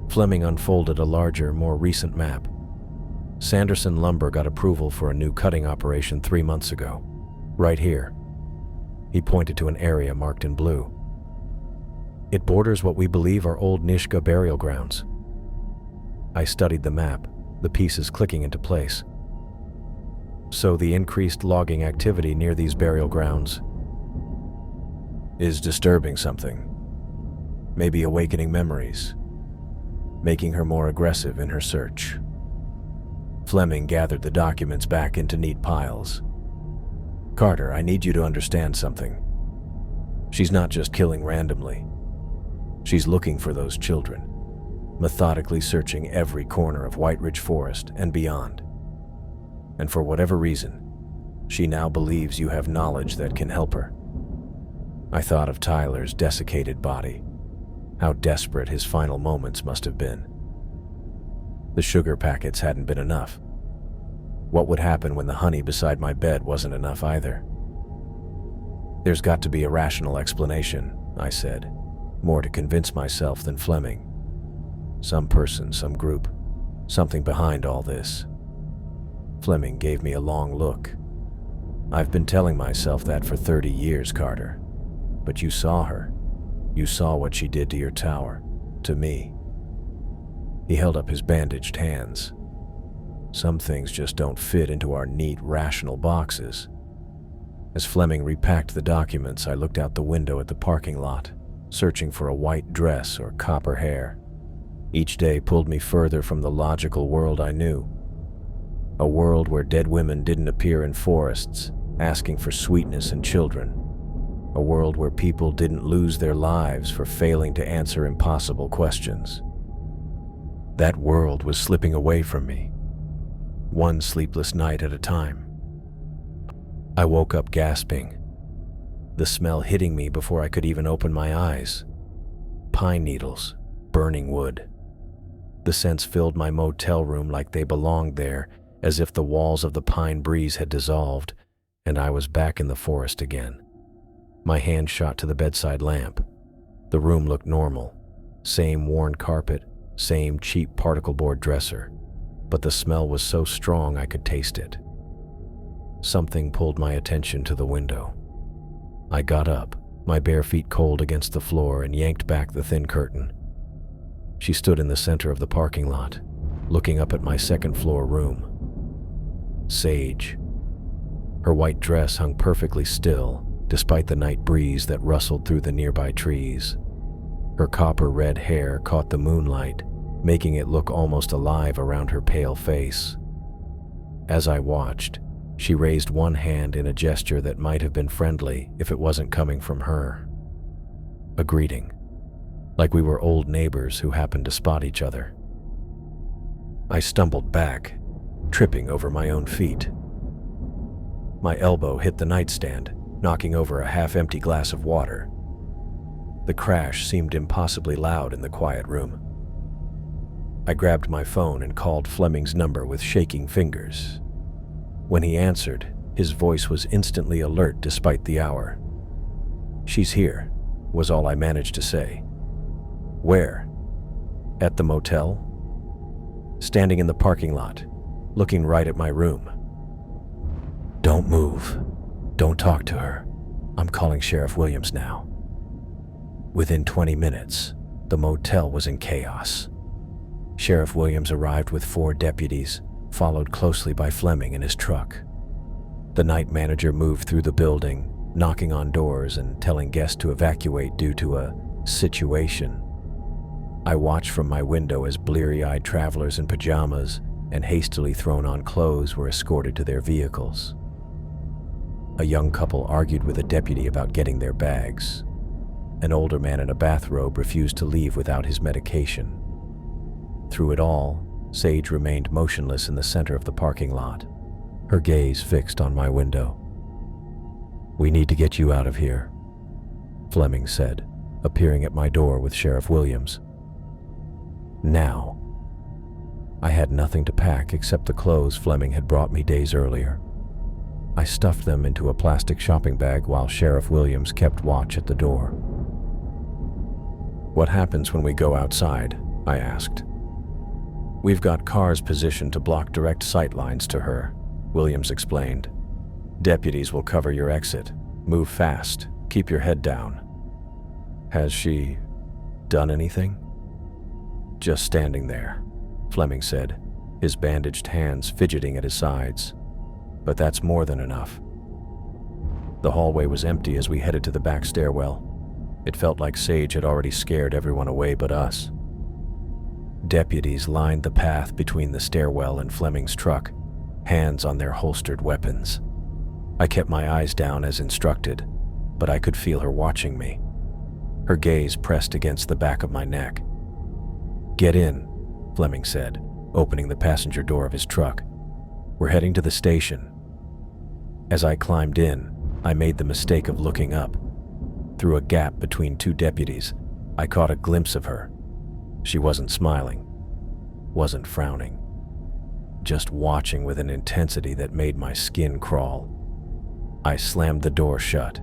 Fleming unfolded a larger, more recent map. "Sanderson Lumber got approval for a new cutting operation 3 months ago. Right here." He pointed to an area marked in blue. "It borders what we believe are old Nishka burial grounds." I studied the map, the pieces clicking into place. "So the increased logging activity near these burial grounds is disturbing something. Maybe awakening memories, making her more aggressive in her search." Fleming gathered the documents back into neat piles. "Carter, I need you to understand something. She's not just killing randomly. She's looking for those children, methodically searching every corner of White Ridge Forest and beyond. And for whatever reason, she now believes you have knowledge that can help her." I thought of Tyler's desiccated body, how desperate his final moments must have been. The sugar packets hadn't been enough. What would happen when the honey beside my bed wasn't enough either? "There's got to be a rational explanation," I said, more to convince myself than Fleming. "Some person, some group, something behind all this." Fleming gave me a long look. "I've been telling myself that for 30 years, Carter. But you saw her. You saw what she did to your tower, to me." He held up his bandaged hands. "Some things just don't fit into our neat, rational boxes." As Fleming repacked the documents, I looked out the window at the parking lot, searching for a white dress or copper hair. Each day pulled me further from the logical world I knew. A world where dead women didn't appear in forests, asking for sweetness and children. A world where people didn't lose their lives for failing to answer impossible questions. That world was slipping away from me, one sleepless night at a time. I woke up gasping, the smell hitting me before I could even open my eyes. Pine needles, burning wood. The scents filled my motel room like they belonged there, as if the walls of the pine breeze had dissolved, and I was back in the forest again. My hand shot to the bedside lamp. The room looked normal. Same worn carpet, same cheap particle board dresser, but the smell was so strong I could taste it. Something pulled my attention to the window. I got up, my bare feet cold against the floor, and yanked back the thin curtain. She stood in the center of the parking lot, looking up at my second-floor room. Sage. Her white dress hung perfectly still, despite the night breeze that rustled through the nearby trees. Her copper-red hair caught the moonlight, making it look almost alive around her pale face. As I watched, she raised one hand in a gesture that might have been friendly if it wasn't coming from her. A greeting, like we were old neighbors who happened to spot each other. I stumbled back, tripping over my own feet. My elbow hit the nightstand, knocking over a half-empty glass of water. The crash seemed impossibly loud in the quiet room. I grabbed my phone and called Fleming's number with shaking fingers. When he answered, his voice was instantly alert despite the hour. "She's here," was all I managed to say. "Where?" "At the motel." "Standing in the parking lot, looking right at my room." "Don't move. Don't talk to her. I'm calling Sheriff Williams now." Within 20 minutes, the motel was in chaos. Sheriff Williams arrived with 4 deputies, followed closely by Fleming in his truck. The night manager moved through the building, knocking on doors and telling guests to evacuate due to a situation. I watched from my window as bleary-eyed travelers in pajamas and hastily thrown-on clothes were escorted to their vehicles. A young couple argued with a deputy about getting their bags. An older man in a bathrobe refused to leave without his medication. Through it all, Sage remained motionless in the center of the parking lot, her gaze fixed on my window. "We need to get you out of here," Fleming said, appearing at my door with Sheriff Williams. Now. I had nothing to pack except the clothes Fleming had brought me days earlier. I stuffed them into a plastic shopping bag while Sheriff Williams kept watch at the door. "What happens when we go outside?" I asked. "We've got cars positioned to block direct sight lines to her," Williams explained. "Deputies will cover your exit. Move fast. Keep your head down." "Has she done anything?" "Just standing there," Fleming said, his bandaged hands fidgeting at his sides. "But that's more than enough." The hallway was empty as we headed to the back stairwell. It felt like Sage had already scared everyone away but us. Deputies lined the path between the stairwell and Fleming's truck, hands on their holstered weapons. I kept my eyes down as instructed, but I could feel her watching me. Her gaze pressed against the back of my neck. "Get in," Fleming said, opening the passenger door of his truck. "We're heading to the station." As I climbed in, I made the mistake of looking up. Through a gap between 2 deputies, I caught a glimpse of her. She wasn't smiling, wasn't frowning, just watching with an intensity that made my skin crawl. I slammed the door shut.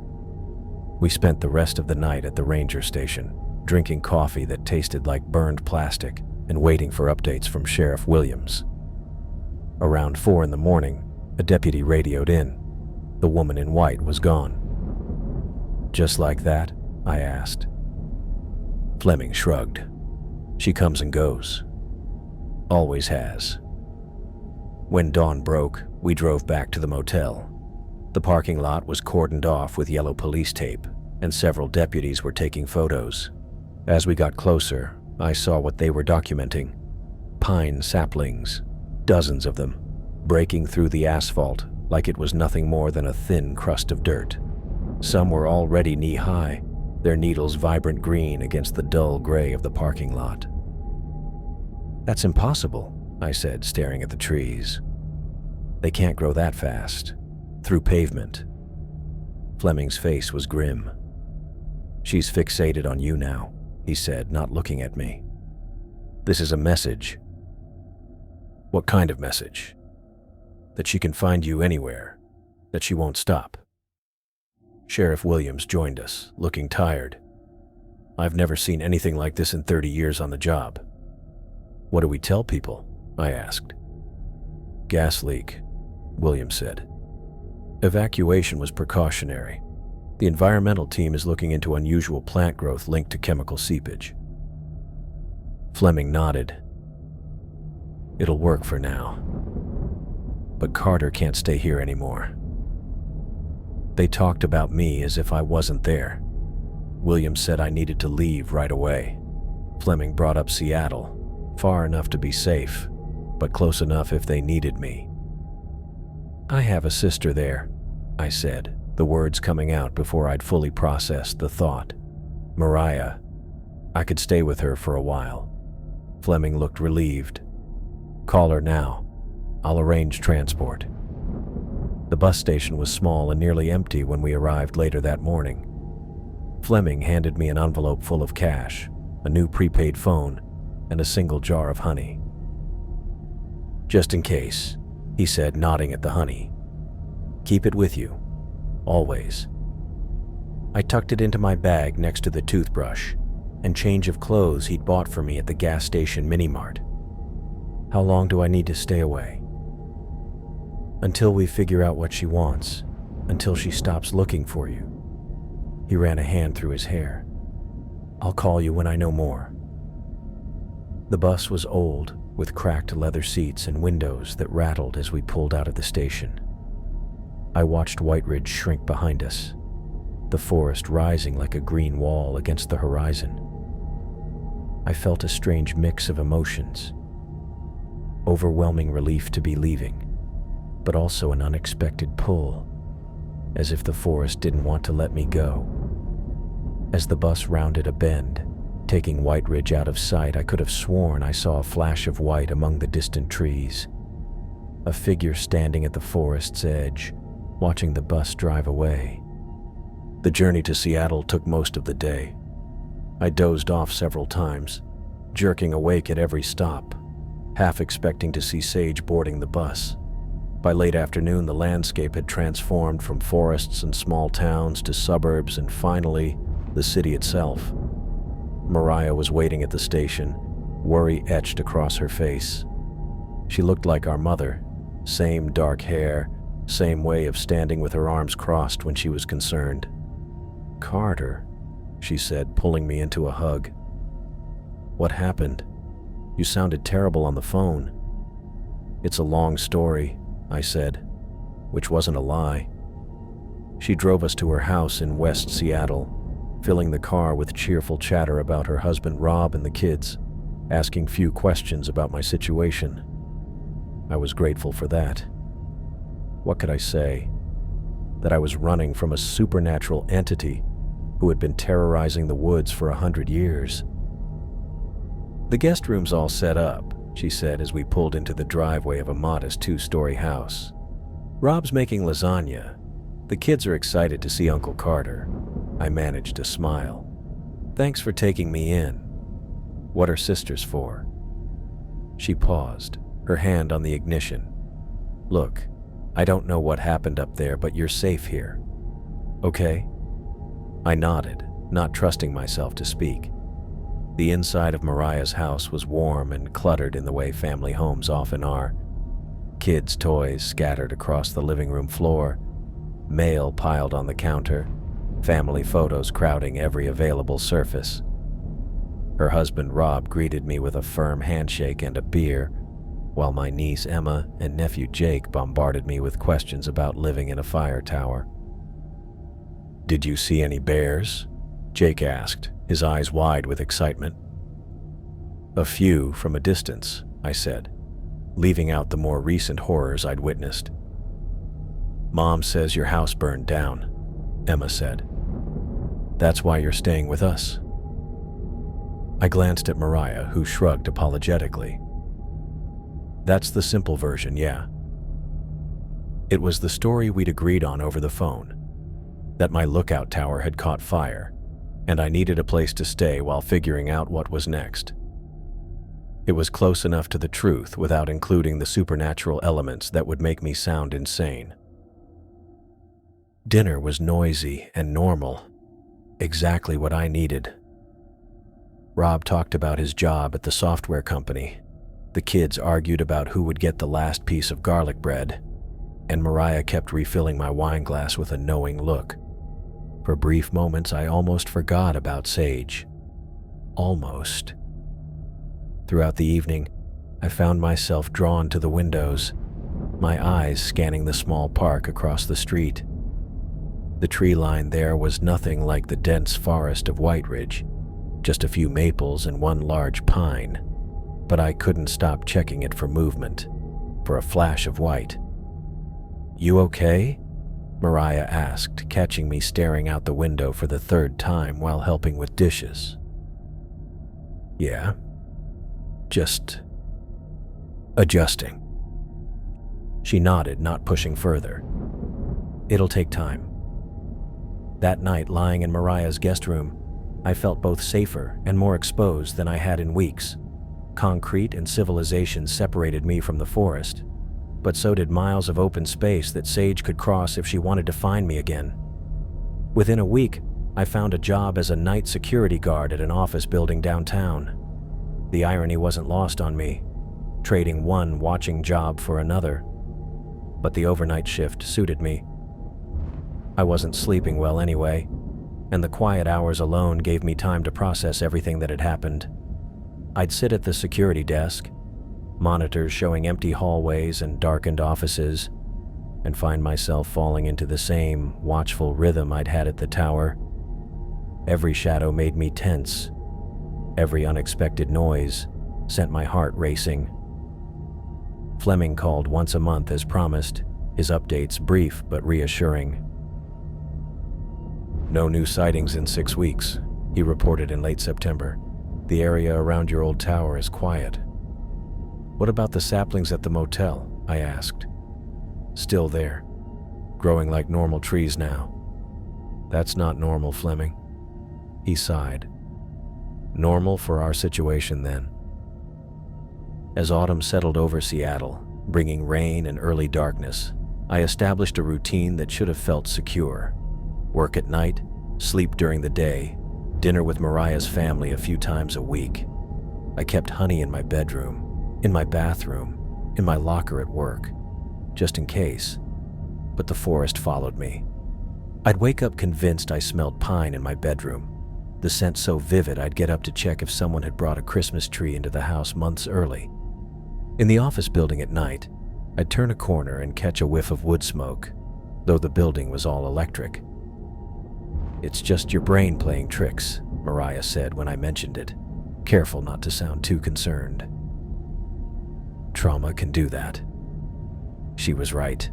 We spent the rest of the night at the ranger station, drinking coffee that tasted like burned plastic and waiting for updates from Sheriff Williams. Around 4 in the morning, a deputy radioed in. The woman in white was gone. "Just like that?" I asked. Fleming shrugged. "She comes and goes. Always has." When dawn broke, we drove back to the motel. The parking lot was cordoned off with yellow police tape, and several deputies were taking photos. As we got closer, I saw what they were documenting. Pine saplings, dozens of them, breaking through the asphalt like it was nothing more than a thin crust of dirt. Some were already knee-high, their needles vibrant green against the dull gray of the parking lot. "That's impossible," I said, staring at the trees. "They can't grow that fast. Through pavement." Fleming's face was grim. "She's fixated on you now," he said, not looking at me. This is a message. What kind of message? That she can find you anywhere, that she won't stop. Sheriff Williams joined us, looking tired. I've never seen anything like this in 30 years on the job. What do we tell people? I asked. Gas leak, Williams said. Evacuation was precautionary. The environmental team is looking into unusual plant growth linked to chemical seepage. Fleming nodded. It'll work for now. But Carter can't stay here anymore. They talked about me as if I wasn't there. Williams said I needed to leave right away. Fleming brought up Seattle, far enough to be safe, but close enough if they needed me. I have a sister there, I said, the words coming out before I'd fully processed the thought. Mariah. I could stay with her for a while. Fleming looked relieved. Call her now. I'll arrange transport. The bus station was small and nearly empty when we arrived later that morning. Fleming handed me an envelope full of cash, a new prepaid phone, and a single jar of honey. Just in case, he said, nodding at the honey. Keep it with you, always. I tucked it into my bag next to the toothbrush and change of clothes he'd bought for me at the gas station mini-mart. How long do I need to stay away? Until we figure out what she wants, until she stops looking for you. He ran a hand through his hair. I'll call you when I know more. The bus was old, with cracked leather seats and windows that rattled as we pulled out of the station. I watched White Ridge shrink behind us, the forest rising like a green wall against the horizon. I felt a strange mix of emotions. Overwhelming relief to be leaving, but also an unexpected pull, as if the forest didn't want to let me go. As the bus rounded a bend, taking White Ridge out of sight, I could have sworn I saw a flash of white among the distant trees. A figure standing at the forest's edge, watching the bus drive away. The journey to Seattle took most of the day. I dozed off several times, jerking awake at every stop, half expecting to see Sage boarding the bus. By late afternoon, the landscape had transformed from forests and small towns to suburbs and finally, the city itself. Mariah was waiting at the station, worry etched across her face. She looked like our mother, same dark hair, same way of standing with her arms crossed when she was concerned. Carter, she said, pulling me into a hug. What happened? You sounded terrible on the phone. It's a long story, I said, which wasn't a lie. She drove us to her house in West Seattle, filling the car with cheerful chatter about her husband Rob and the kids, asking few questions about my situation. I was grateful for that. What could I say? That I was running from a supernatural entity who had been terrorizing the woods for 100 years. The guest room's all set up, she said as we pulled into the driveway of a modest 2-story house. Rob's making lasagna. The kids are excited to see Uncle Carter. I managed to smile. Thanks for taking me in. What are sisters for? She paused, her hand on the ignition. Look, I don't know what happened up there, but you're safe here. Okay? I nodded, not trusting myself to speak. The inside of Mariah's house was warm and cluttered in the way family homes often are. Kids' toys scattered across the living room floor, mail piled on the counter, family photos crowding every available surface. Her husband Rob greeted me with a firm handshake and a beer, while my niece Emma and nephew Jake bombarded me with questions about living in a fire tower. Did you see any bears? Jake asked, his eyes wide with excitement. A few from a distance, I said, leaving out the more recent horrors I'd witnessed. Mom says your house burned down, Emma said. That's why you're staying with us. I glanced at Mariah, who shrugged apologetically. That's the simple version, yeah. It was the story we'd agreed on over the phone, that my lookout tower had caught fire, and I needed a place to stay while figuring out what was next. It was close enough to the truth without including the supernatural elements that would make me sound insane. Dinner was noisy and normal, exactly what I needed. Rob talked about his job at the software company. The kids argued about who would get the last piece of garlic bread, and Mariah kept refilling my wine glass with a knowing look. For brief moments, I almost forgot about Sage. Almost. Throughout the evening, I found myself drawn to the windows, my eyes scanning the small park across the street. The tree line there was nothing like the dense forest of White Ridge, just a few maples and one large pine, but I couldn't stop checking it for movement, for a flash of white. "You okay?" Mariah asked, catching me staring out the window for the third time while helping with dishes. "Yeah. Just adjusting." She nodded, not pushing further. "It'll take time." That night, lying in Mariah's guest room, I felt both safer and more exposed than I had in weeks. Concrete and civilization separated me from the forest, but so did miles of open space that Sage could cross if she wanted to find me again. Within a week, I found a job as a night security guard at an office building downtown. The irony wasn't lost on me, trading one watching job for another. But the overnight shift suited me. I wasn't sleeping well anyway, and the quiet hours alone gave me time to process everything that had happened. I'd sit at the security desk, monitors showing empty hallways and darkened offices, and find myself falling into the same watchful rhythm I'd had at the tower. Every shadow made me tense. Every unexpected noise sent my heart racing. Fleming called once a month as promised, his updates brief but reassuring. "No new sightings in 6 weeks, he reported in late September. "The area around your old tower is quiet." "What about the saplings at the motel?" I asked. "Still there, growing like normal trees now." "That's not normal, Fleming." He sighed. "Normal for our situation then." As autumn settled over Seattle, bringing rain and early darkness, I established a routine that should have felt secure. Work at night, sleep during the day, dinner with Mariah's family a few times a week. I kept honey in my bedroom, in my bathroom, in my locker at work, just in case. But the forest followed me. I'd wake up convinced I smelled pine in my bedroom, the scent so vivid I'd get up to check if someone had brought a Christmas tree into the house months early. In the office building at night, I'd turn a corner and catch a whiff of wood smoke, though the building was all electric. "It's just your brain playing tricks," Mariah said when I mentioned it, careful not to sound too concerned. "Trauma can do that." She was right.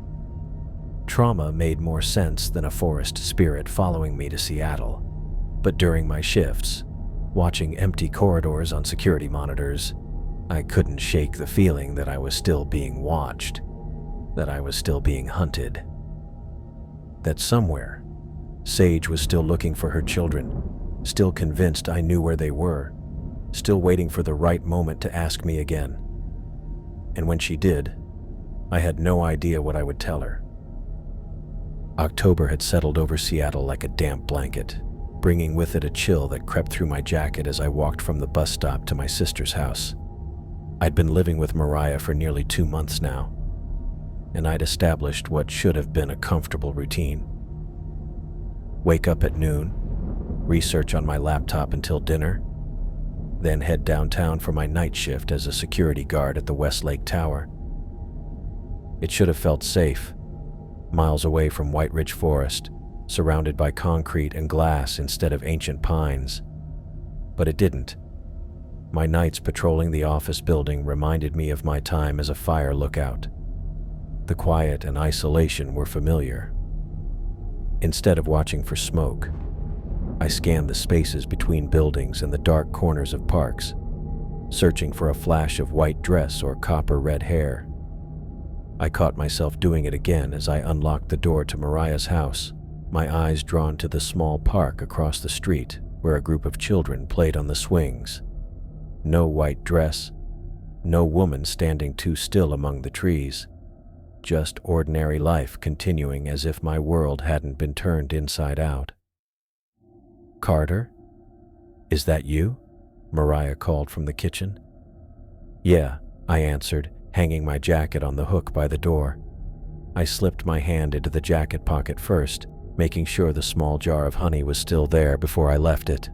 Trauma made more sense than a forest spirit following me to Seattle. But during my shifts, watching empty corridors on security monitors, I couldn't shake the feeling that I was still being watched, that I was still being hunted. That somewhere, Sage was still looking for her children, still convinced I knew where they were, still waiting for the right moment to ask me again. And when she did, I had no idea what I would tell her. October had settled over Seattle like a damp blanket, bringing with it a chill that crept through my jacket as I walked from the bus stop to my sister's house. I'd been living with Mariah for nearly 2 months now, and I'd established what should have been a comfortable routine. Wake up at noon, research on my laptop until dinner, then head downtown for my night shift as a security guard at the Westlake Tower. It should have felt safe, miles away from White Ridge Forest, surrounded by concrete and glass instead of ancient pines. But it didn't. My nights patrolling the office building reminded me of my time as a fire lookout. The quiet and isolation were familiar. Instead of watching for smoke, I scanned the spaces between buildings and the dark corners of parks, searching for a flash of white dress or copper-red hair. I caught myself doing it again as I unlocked the door to Mariah's house, my eyes drawn to the small park across the street where a group of children played on the swings. No white dress, No woman standing too still among the trees. Just ordinary life continuing as if my world hadn't been turned inside out. "Carter? Is that you?" Mariah called from the kitchen. "Yeah," I answered, hanging my jacket on the hook by the door. I slipped my hand into the jacket pocket first, making sure the small jar of honey was still there before I left it.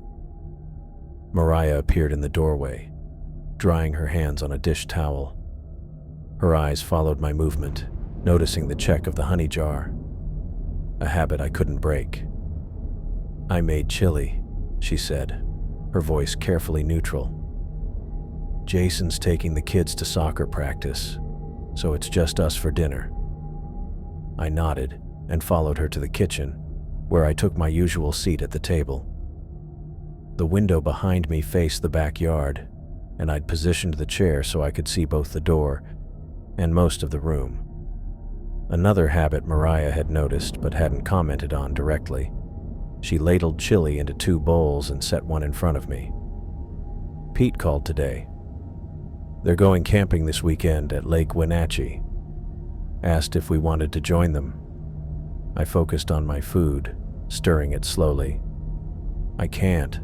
Mariah appeared in the doorway, drying her hands on a dish towel. Her eyes followed my movement, noticing the check of the honey jar, a habit I couldn't break. "I made chili," she said, her voice carefully neutral. "Jason's taking the kids to soccer practice, so it's just us for dinner." I nodded and followed her to the kitchen, where I took my usual seat at the table. The window behind me faced the backyard, and I'd positioned the chair so I could see both the door and most of the room. Another habit Mariah had noticed but hadn't commented on directly. She ladled chili into 2 bowls and set one in front of me. "Pete called today. They're going camping this weekend at Lake Wenatchee. Asked if we wanted to join them." I focused on my food, stirring it slowly. "I can't.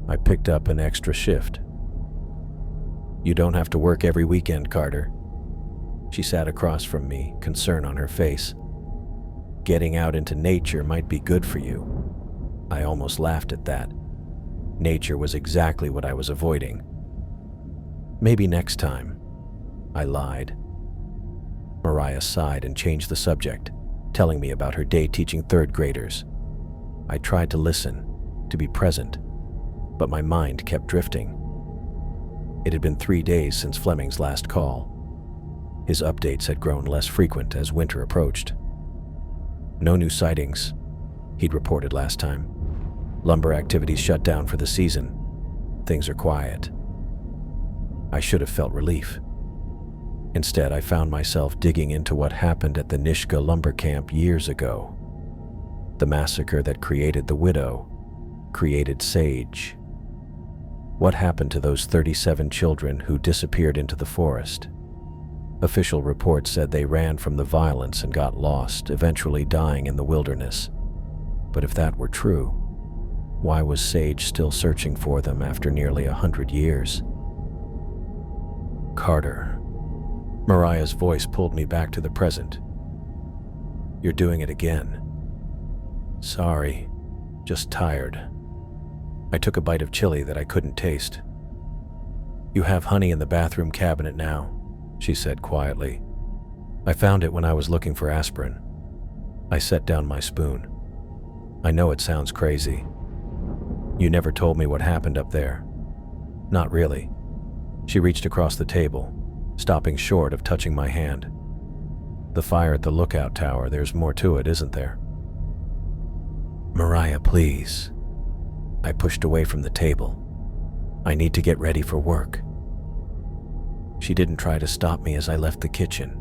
I picked up an extra shift." "You don't have to work every weekend, Carter." She sat across from me, concern on her face. "Getting out into nature might be good for you." I almost laughed at that. Nature was exactly what I was avoiding. "Maybe next time," I lied. Mariah sighed and changed the subject, telling me about her day teaching 3rd graders. I tried to listen, to be present, but my mind kept drifting. It had been 3 days since Fleming's last call. His updates had grown less frequent as winter approached. "No new sightings," he'd reported last time. "Lumber activities shut down for the season. Things are quiet." I should have felt relief. Instead, I found myself digging into what happened at the Nishka lumber camp years ago. The massacre that created the widow, created Sage. What happened to those 37 children who disappeared into the forest? Official reports said they ran from the violence and got lost, eventually dying in the wilderness. But if that were true, why was Sage still searching for them after nearly 100 years? "Carter." Mariah's voice pulled me back to the present. "You're doing it again." "Sorry, just tired." I took a bite of chili that I couldn't taste. "You have honey in the bathroom cabinet now," she said quietly. "I found it when I was looking for aspirin." I set down my spoon. "I know it sounds crazy. You never told me what happened up there." "Not really." She reached across the table, stopping short of touching my hand. "The fire at the lookout tower, there's more to it, isn't there?" "Mariah, please." I pushed away from the table. "I need to get ready for work." She didn't try to stop me as I left the kitchen,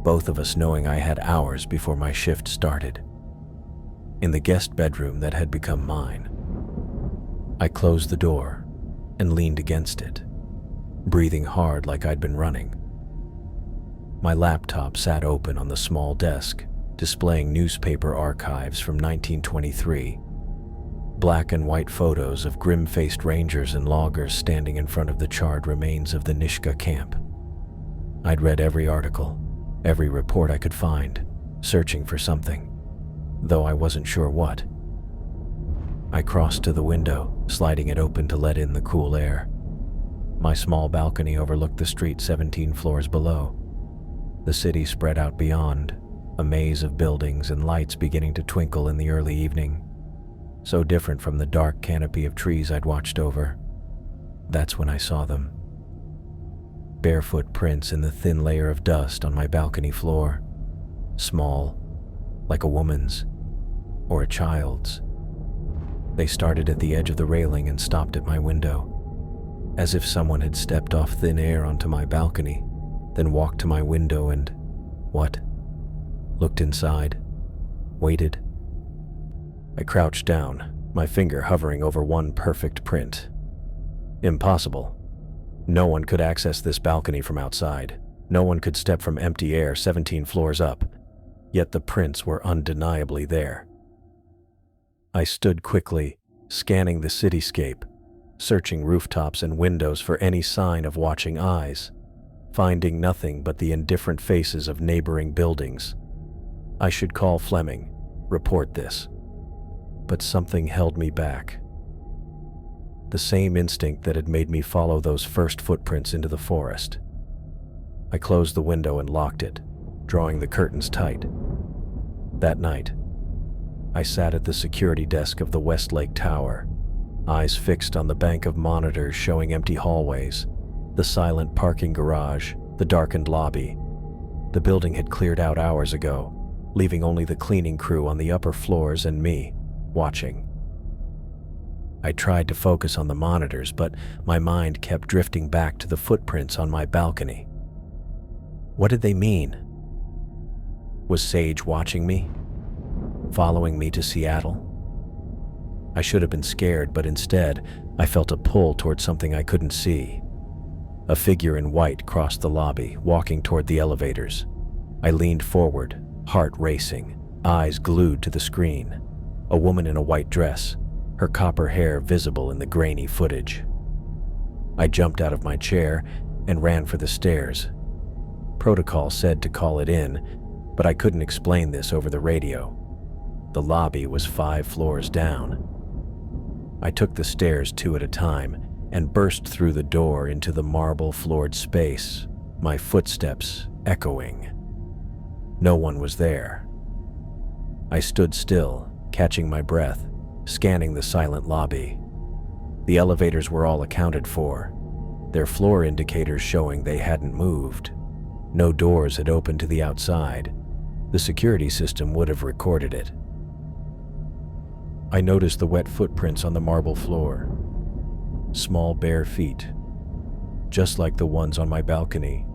both of us knowing I had hours before my shift started. In the guest bedroom that had become mine, I closed the door and leaned against it, breathing hard like I'd been running. My laptop sat open on the small desk, displaying newspaper archives from 1923, black and white photos of grim-faced rangers and loggers standing in front of the charred remains of the Nishka camp. I'd read every article, every report I could find, searching for something, though I wasn't sure what. I crossed to the window, sliding it open to let in the cool air. My small balcony overlooked the street 17 floors below. The city spread out beyond, a maze of buildings and lights beginning to twinkle in the early evening. So different from the dark canopy of trees I'd watched over. That's when I saw them. Barefoot prints in the thin layer of dust on my balcony floor. Small, like a woman's, or a child's. They started at the edge of the railing and stopped at my window, as if someone had stepped off thin air onto my balcony, then walked to my window and, looked inside, waited. I crouched down, my finger hovering over one perfect print. Impossible. No one could access this balcony from outside. No one could step from empty air 17 floors up. Yet the prints were undeniably there. I stood quickly, scanning the cityscape, searching rooftops and windows for any sign of watching eyes, finding nothing but the indifferent faces of neighboring buildings. I should call Fleming, report this. But something held me back. The same instinct that had made me follow those first footprints into the forest. I closed the window and locked it, drawing the curtains tight. That night, I sat at the security desk of the Westlake Tower, eyes fixed on the bank of monitors showing empty hallways, the silent parking garage, the darkened lobby. The building had cleared out hours ago, leaving only the cleaning crew on the upper floors and me, watching. I tried to focus on the monitors, but my mind kept drifting back to the footprints on my balcony. What did they mean? Was Sage watching me? Following me to Seattle? I should have been scared, but instead, I felt a pull toward something I couldn't see. A figure in white crossed the lobby, walking toward the elevators. I leaned forward, heart racing, eyes glued to the screen. A woman in a white dress, her copper hair visible in the grainy footage. I jumped out of my chair and ran for the stairs. Protocol said to call it in, but I couldn't explain this over the radio. The lobby was 5 floors down. I took the stairs 2 at a time and burst through the door into the marble-floored space, my footsteps echoing. No one was there. I stood still, catching my breath, scanning the silent lobby. The elevators were all accounted for, their floor indicators showing they hadn't moved. No doors had opened to the outside. The security system would have recorded it. I noticed the wet footprints on the marble floor. Small bare feet, just like the ones on my balcony.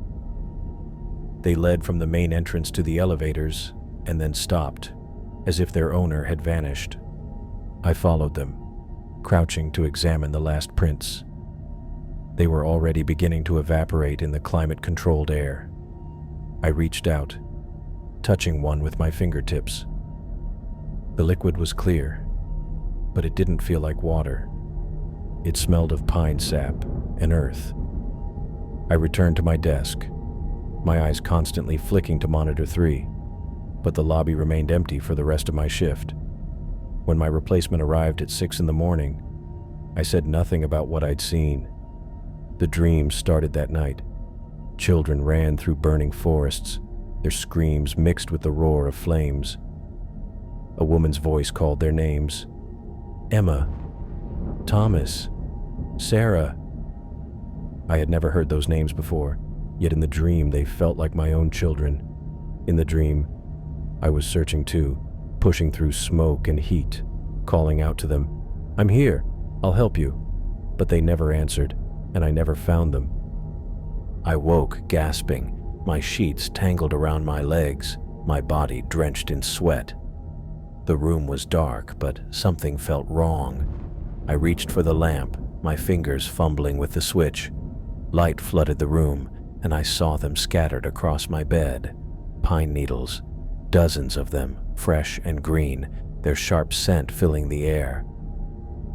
They led from the main entrance to the elevators and then stopped, as if their owner had vanished. I followed them, crouching to examine the last prints. They were already beginning to evaporate in the climate-controlled air. I reached out, touching one with my fingertips. The liquid was clear, but it didn't feel like water. It smelled of pine sap and earth. I returned to my desk, my eyes constantly flicking to monitor 3, but the lobby remained empty for the rest of my shift. When my replacement arrived at 6 in the morning, I said nothing about what I'd seen. The dreams started that night. Children ran through burning forests, their screams mixed with the roar of flames. A woman's voice called their names. Emma, Thomas, Sarah. I had never heard those names before, yet in the dream they felt like my own children. In the dream, I was searching too, pushing through smoke and heat, calling out to them, "I'm here, I'll help you." But they never answered, and I never found them. I woke, gasping, my sheets tangled around my legs, my body drenched in sweat. The room was dark, but something felt wrong. I reached for the lamp, my fingers fumbling with the switch. Light flooded the room, and I saw them scattered across my bed. Pine needles, dozens of them, fresh and green, their sharp scent filling the air.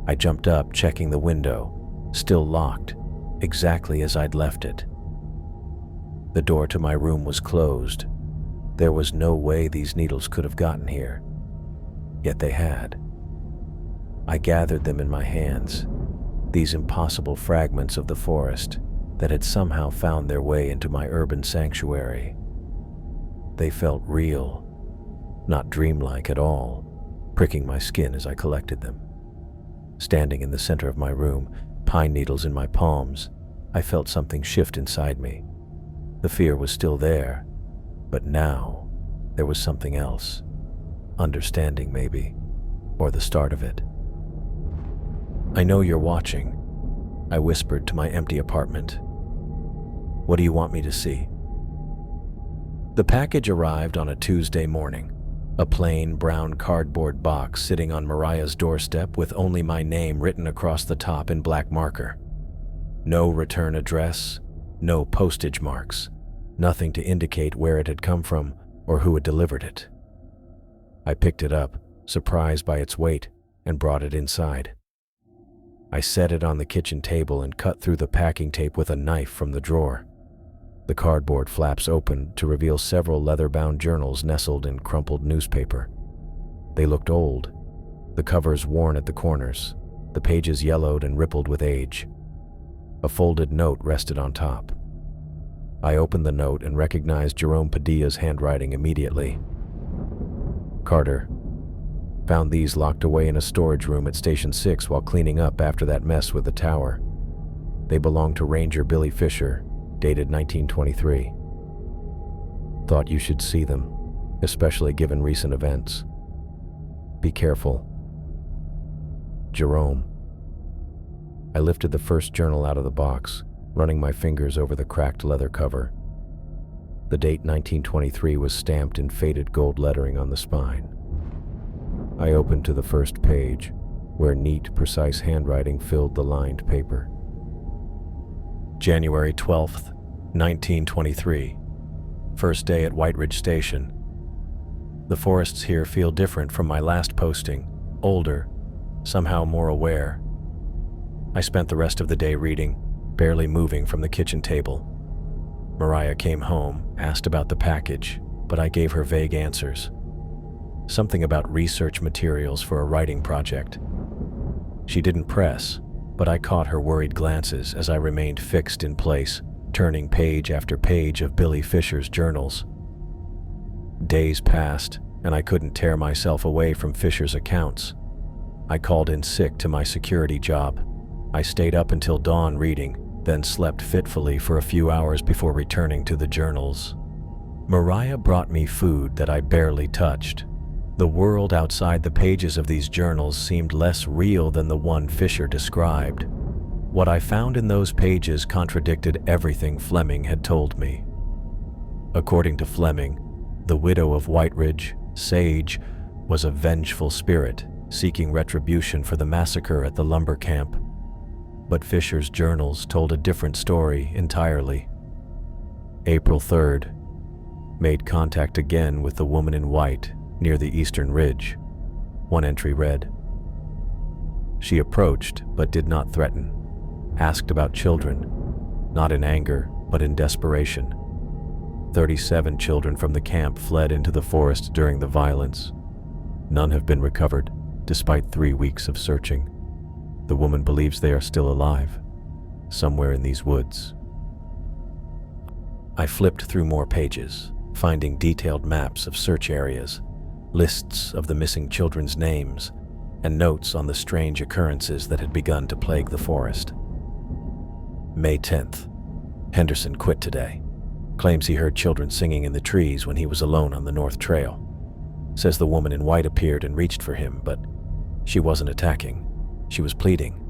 I jumped up, checking the window, still locked, exactly as I'd left it. The door to my room was closed. There was no way these needles could have gotten here. Yet they had. I gathered them in my hands, these impossible fragments of the forest that had somehow found their way into my urban sanctuary. They felt real, not dreamlike at all, pricking my skin as I collected them. Standing in the center of my room, pine needles in my palms, I felt something shift inside me. The fear was still there, but now there was something else. Understanding, maybe, or the start of it. "I know you're watching," I whispered to my empty apartment. "What do you want me to see?" The package arrived on a Tuesday morning, a plain brown cardboard box sitting on Mariah's doorstep with only my name written across the top in black marker. No return address, no postage marks, nothing to indicate where it had come from or who had delivered it. I picked it up, surprised by its weight, and brought it inside. I set it on the kitchen table and cut through the packing tape with a knife from the drawer. The cardboard flaps opened to reveal several leather-bound journals nestled in crumpled newspaper. They looked old, the covers worn at the corners, the pages yellowed and rippled with age. A folded note rested on top. I opened the note and recognized Jerome Padilla's handwriting immediately. Carter, found these locked away in a storage room at Station 6 while cleaning up after that mess with the tower. They belonged to Ranger Billy Fisher, dated 1923. Thought you should see them, especially given recent events. Be careful. Jerome. I lifted the first journal out of the box, running my fingers over the cracked leather cover. The date 1923 was stamped in faded gold lettering on the spine. I opened to the first page, where neat, precise handwriting filled the lined paper. January 12th, 1923. First day at White Ridge Station. The forests here feel different from my last posting, older, somehow more aware. I spent the rest of the day reading, barely moving from the kitchen table. Mariah came home, asked about the package, but I gave her vague answers. Something about research materials for a writing project. She didn't press, but I caught her worried glances as I remained fixed in place, turning page after page of Billy Fisher's journals. Days passed, and I couldn't tear myself away from Fisher's accounts. I called in sick to my security job. I stayed up until dawn reading, then slept fitfully for a few hours before returning to the journals. Mariah brought me food that I barely touched. The world outside the pages of these journals seemed less real than the one Fisher described. What I found in those pages contradicted everything Fleming had told me. According to Fleming, the widow of White Ridge, Sage, was a vengeful spirit seeking retribution for the massacre at the lumber camp. But Fisher's journals told a different story entirely. April 3rd. Made contact again with the woman in white near the eastern ridge. One entry read, "She approached but did not threaten. Asked about children, not in anger but in desperation. 37 children from the camp fled into the forest during the violence. None have been recovered, despite 3 weeks of searching. The woman believes they are still alive, somewhere in these woods." I flipped through more pages, finding detailed maps of search areas, lists of the missing children's names, and notes on the strange occurrences that had begun to plague the forest. May 10th. Henderson quit today. Claims he heard children singing in the trees when he was alone on the North Trail. Says the woman in white appeared and reached for him, but she wasn't attacking. She was pleading.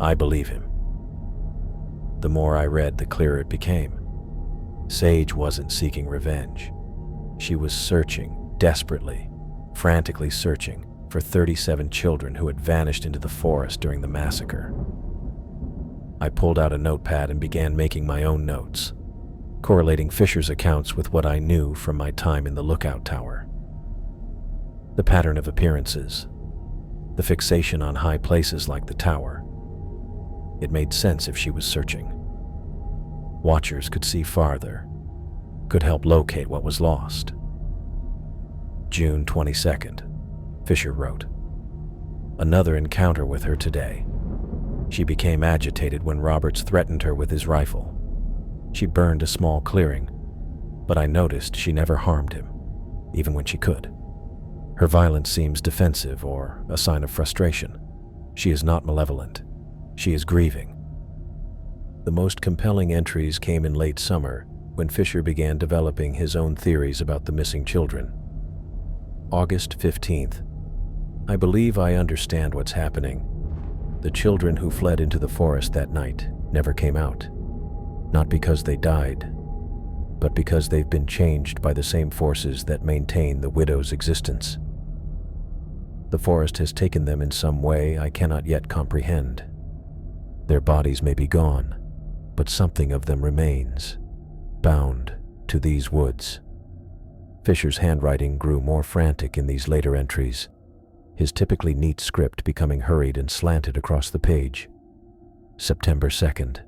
I believe him. The more I read, the clearer it became. Sage wasn't seeking revenge. She was searching, desperately, frantically searching for 37 children who had vanished into the forest during the massacre. I pulled out a notepad and began making my own notes, correlating Fisher's accounts with what I knew from my time in the lookout tower. The pattern of appearances, the fixation on high places like the tower. It made sense if she was searching. Watchers could see farther, could help locate what was lost. June 22nd, Fisher wrote, "Another encounter with her today. She became agitated when Roberts threatened her with his rifle. She burned a small clearing, but I noticed she never harmed him, even when she could. Her violence seems defensive or a sign of frustration. She is not malevolent. She is grieving." The most compelling entries came in late summer, when Fisher began developing his own theories about the missing children. August 15th. I believe I understand what's happening. The children who fled into the forest that night never came out. Not because they died, but because they've been changed by the same forces that maintain the widow's existence. The forest has taken them in some way I cannot yet comprehend. Their bodies may be gone, but something of them remains, bound to these woods. Fisher's handwriting grew more frantic in these later entries, his typically neat script becoming hurried and slanted across the page. September 2nd.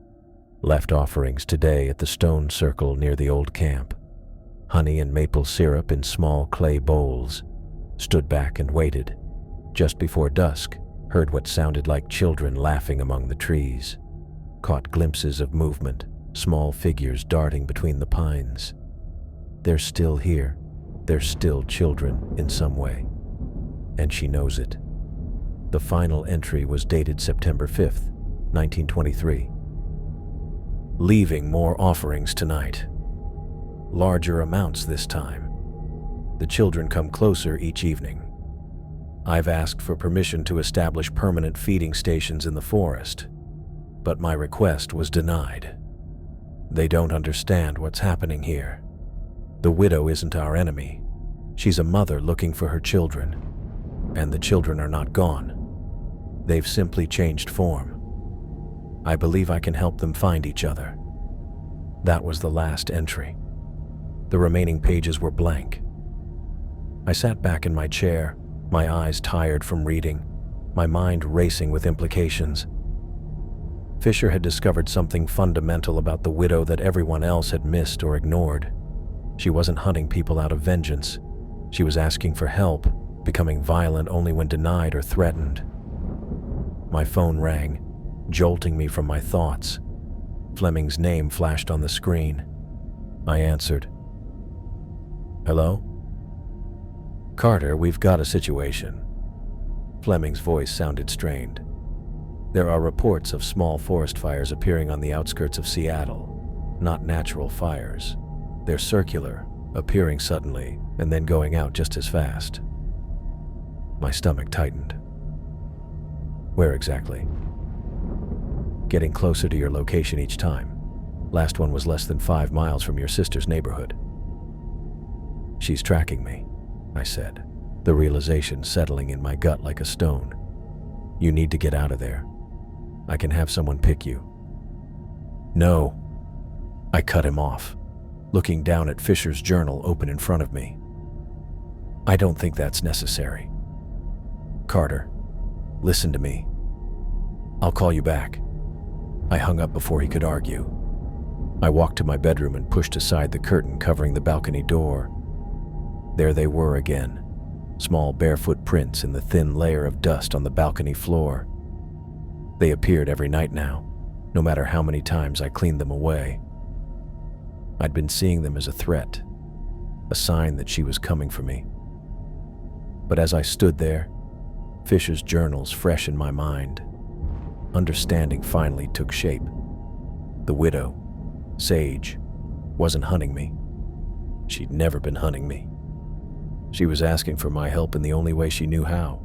Left offerings today at the stone circle near the old camp. Honey and maple syrup in small clay bowls. Stood back and waited. Just before dusk, heard what sounded like children laughing among the trees. Caught glimpses of movement, small figures darting between the pines. They're still here. They're still children in some way. And she knows it. The final entry was dated September 5th, 1923. Leaving more offerings tonight. Larger amounts this time. The children come closer each evening. I've asked for permission to establish permanent feeding stations in the forest, but my request was denied. They don't understand what's happening here. The widow isn't our enemy. She's a mother looking for her children, and the children are not gone. They've simply changed form. I believe I can help them find each other. That was the last entry. The remaining pages were blank. I sat back in my chair, my eyes tired from reading, my mind racing with implications. Fisher had discovered something fundamental about the widow that everyone else had missed or ignored. She wasn't hunting people out of vengeance. She was asking for help, becoming violent only when denied or threatened. My phone rang, jolting me from my thoughts. Fleming's name flashed on the screen. I answered. Hello? Carter, we've got a situation. Fleming's voice sounded strained. There are reports of small forest fires appearing on the outskirts of Seattle. Not natural fires. They're circular, appearing suddenly, and then going out just as fast. My stomach tightened. Where exactly? Getting closer to your location each time. Last one was less than 5 miles from your sister's neighborhood. She's tracking me, I said, the realization settling in my gut like a stone. You need to get out of there. I can have someone pick you. No. I cut him off, looking down at Fisher's journal open in front of me. I don't think that's necessary. Carter, listen to me. I'll call you back. I hung up before he could argue. I walked to my bedroom and pushed aside the curtain covering the balcony door. There they were again, small barefoot prints in the thin layer of dust on the balcony floor. They appeared every night now, no matter how many times I cleaned them away. I'd been seeing them as a threat, a sign that she was coming for me. But as I stood there, Fisher's journals fresh in my mind, understanding finally took shape. The widow, Sage, wasn't hunting me. She'd never been hunting me. She was asking for my help in the only way she knew how.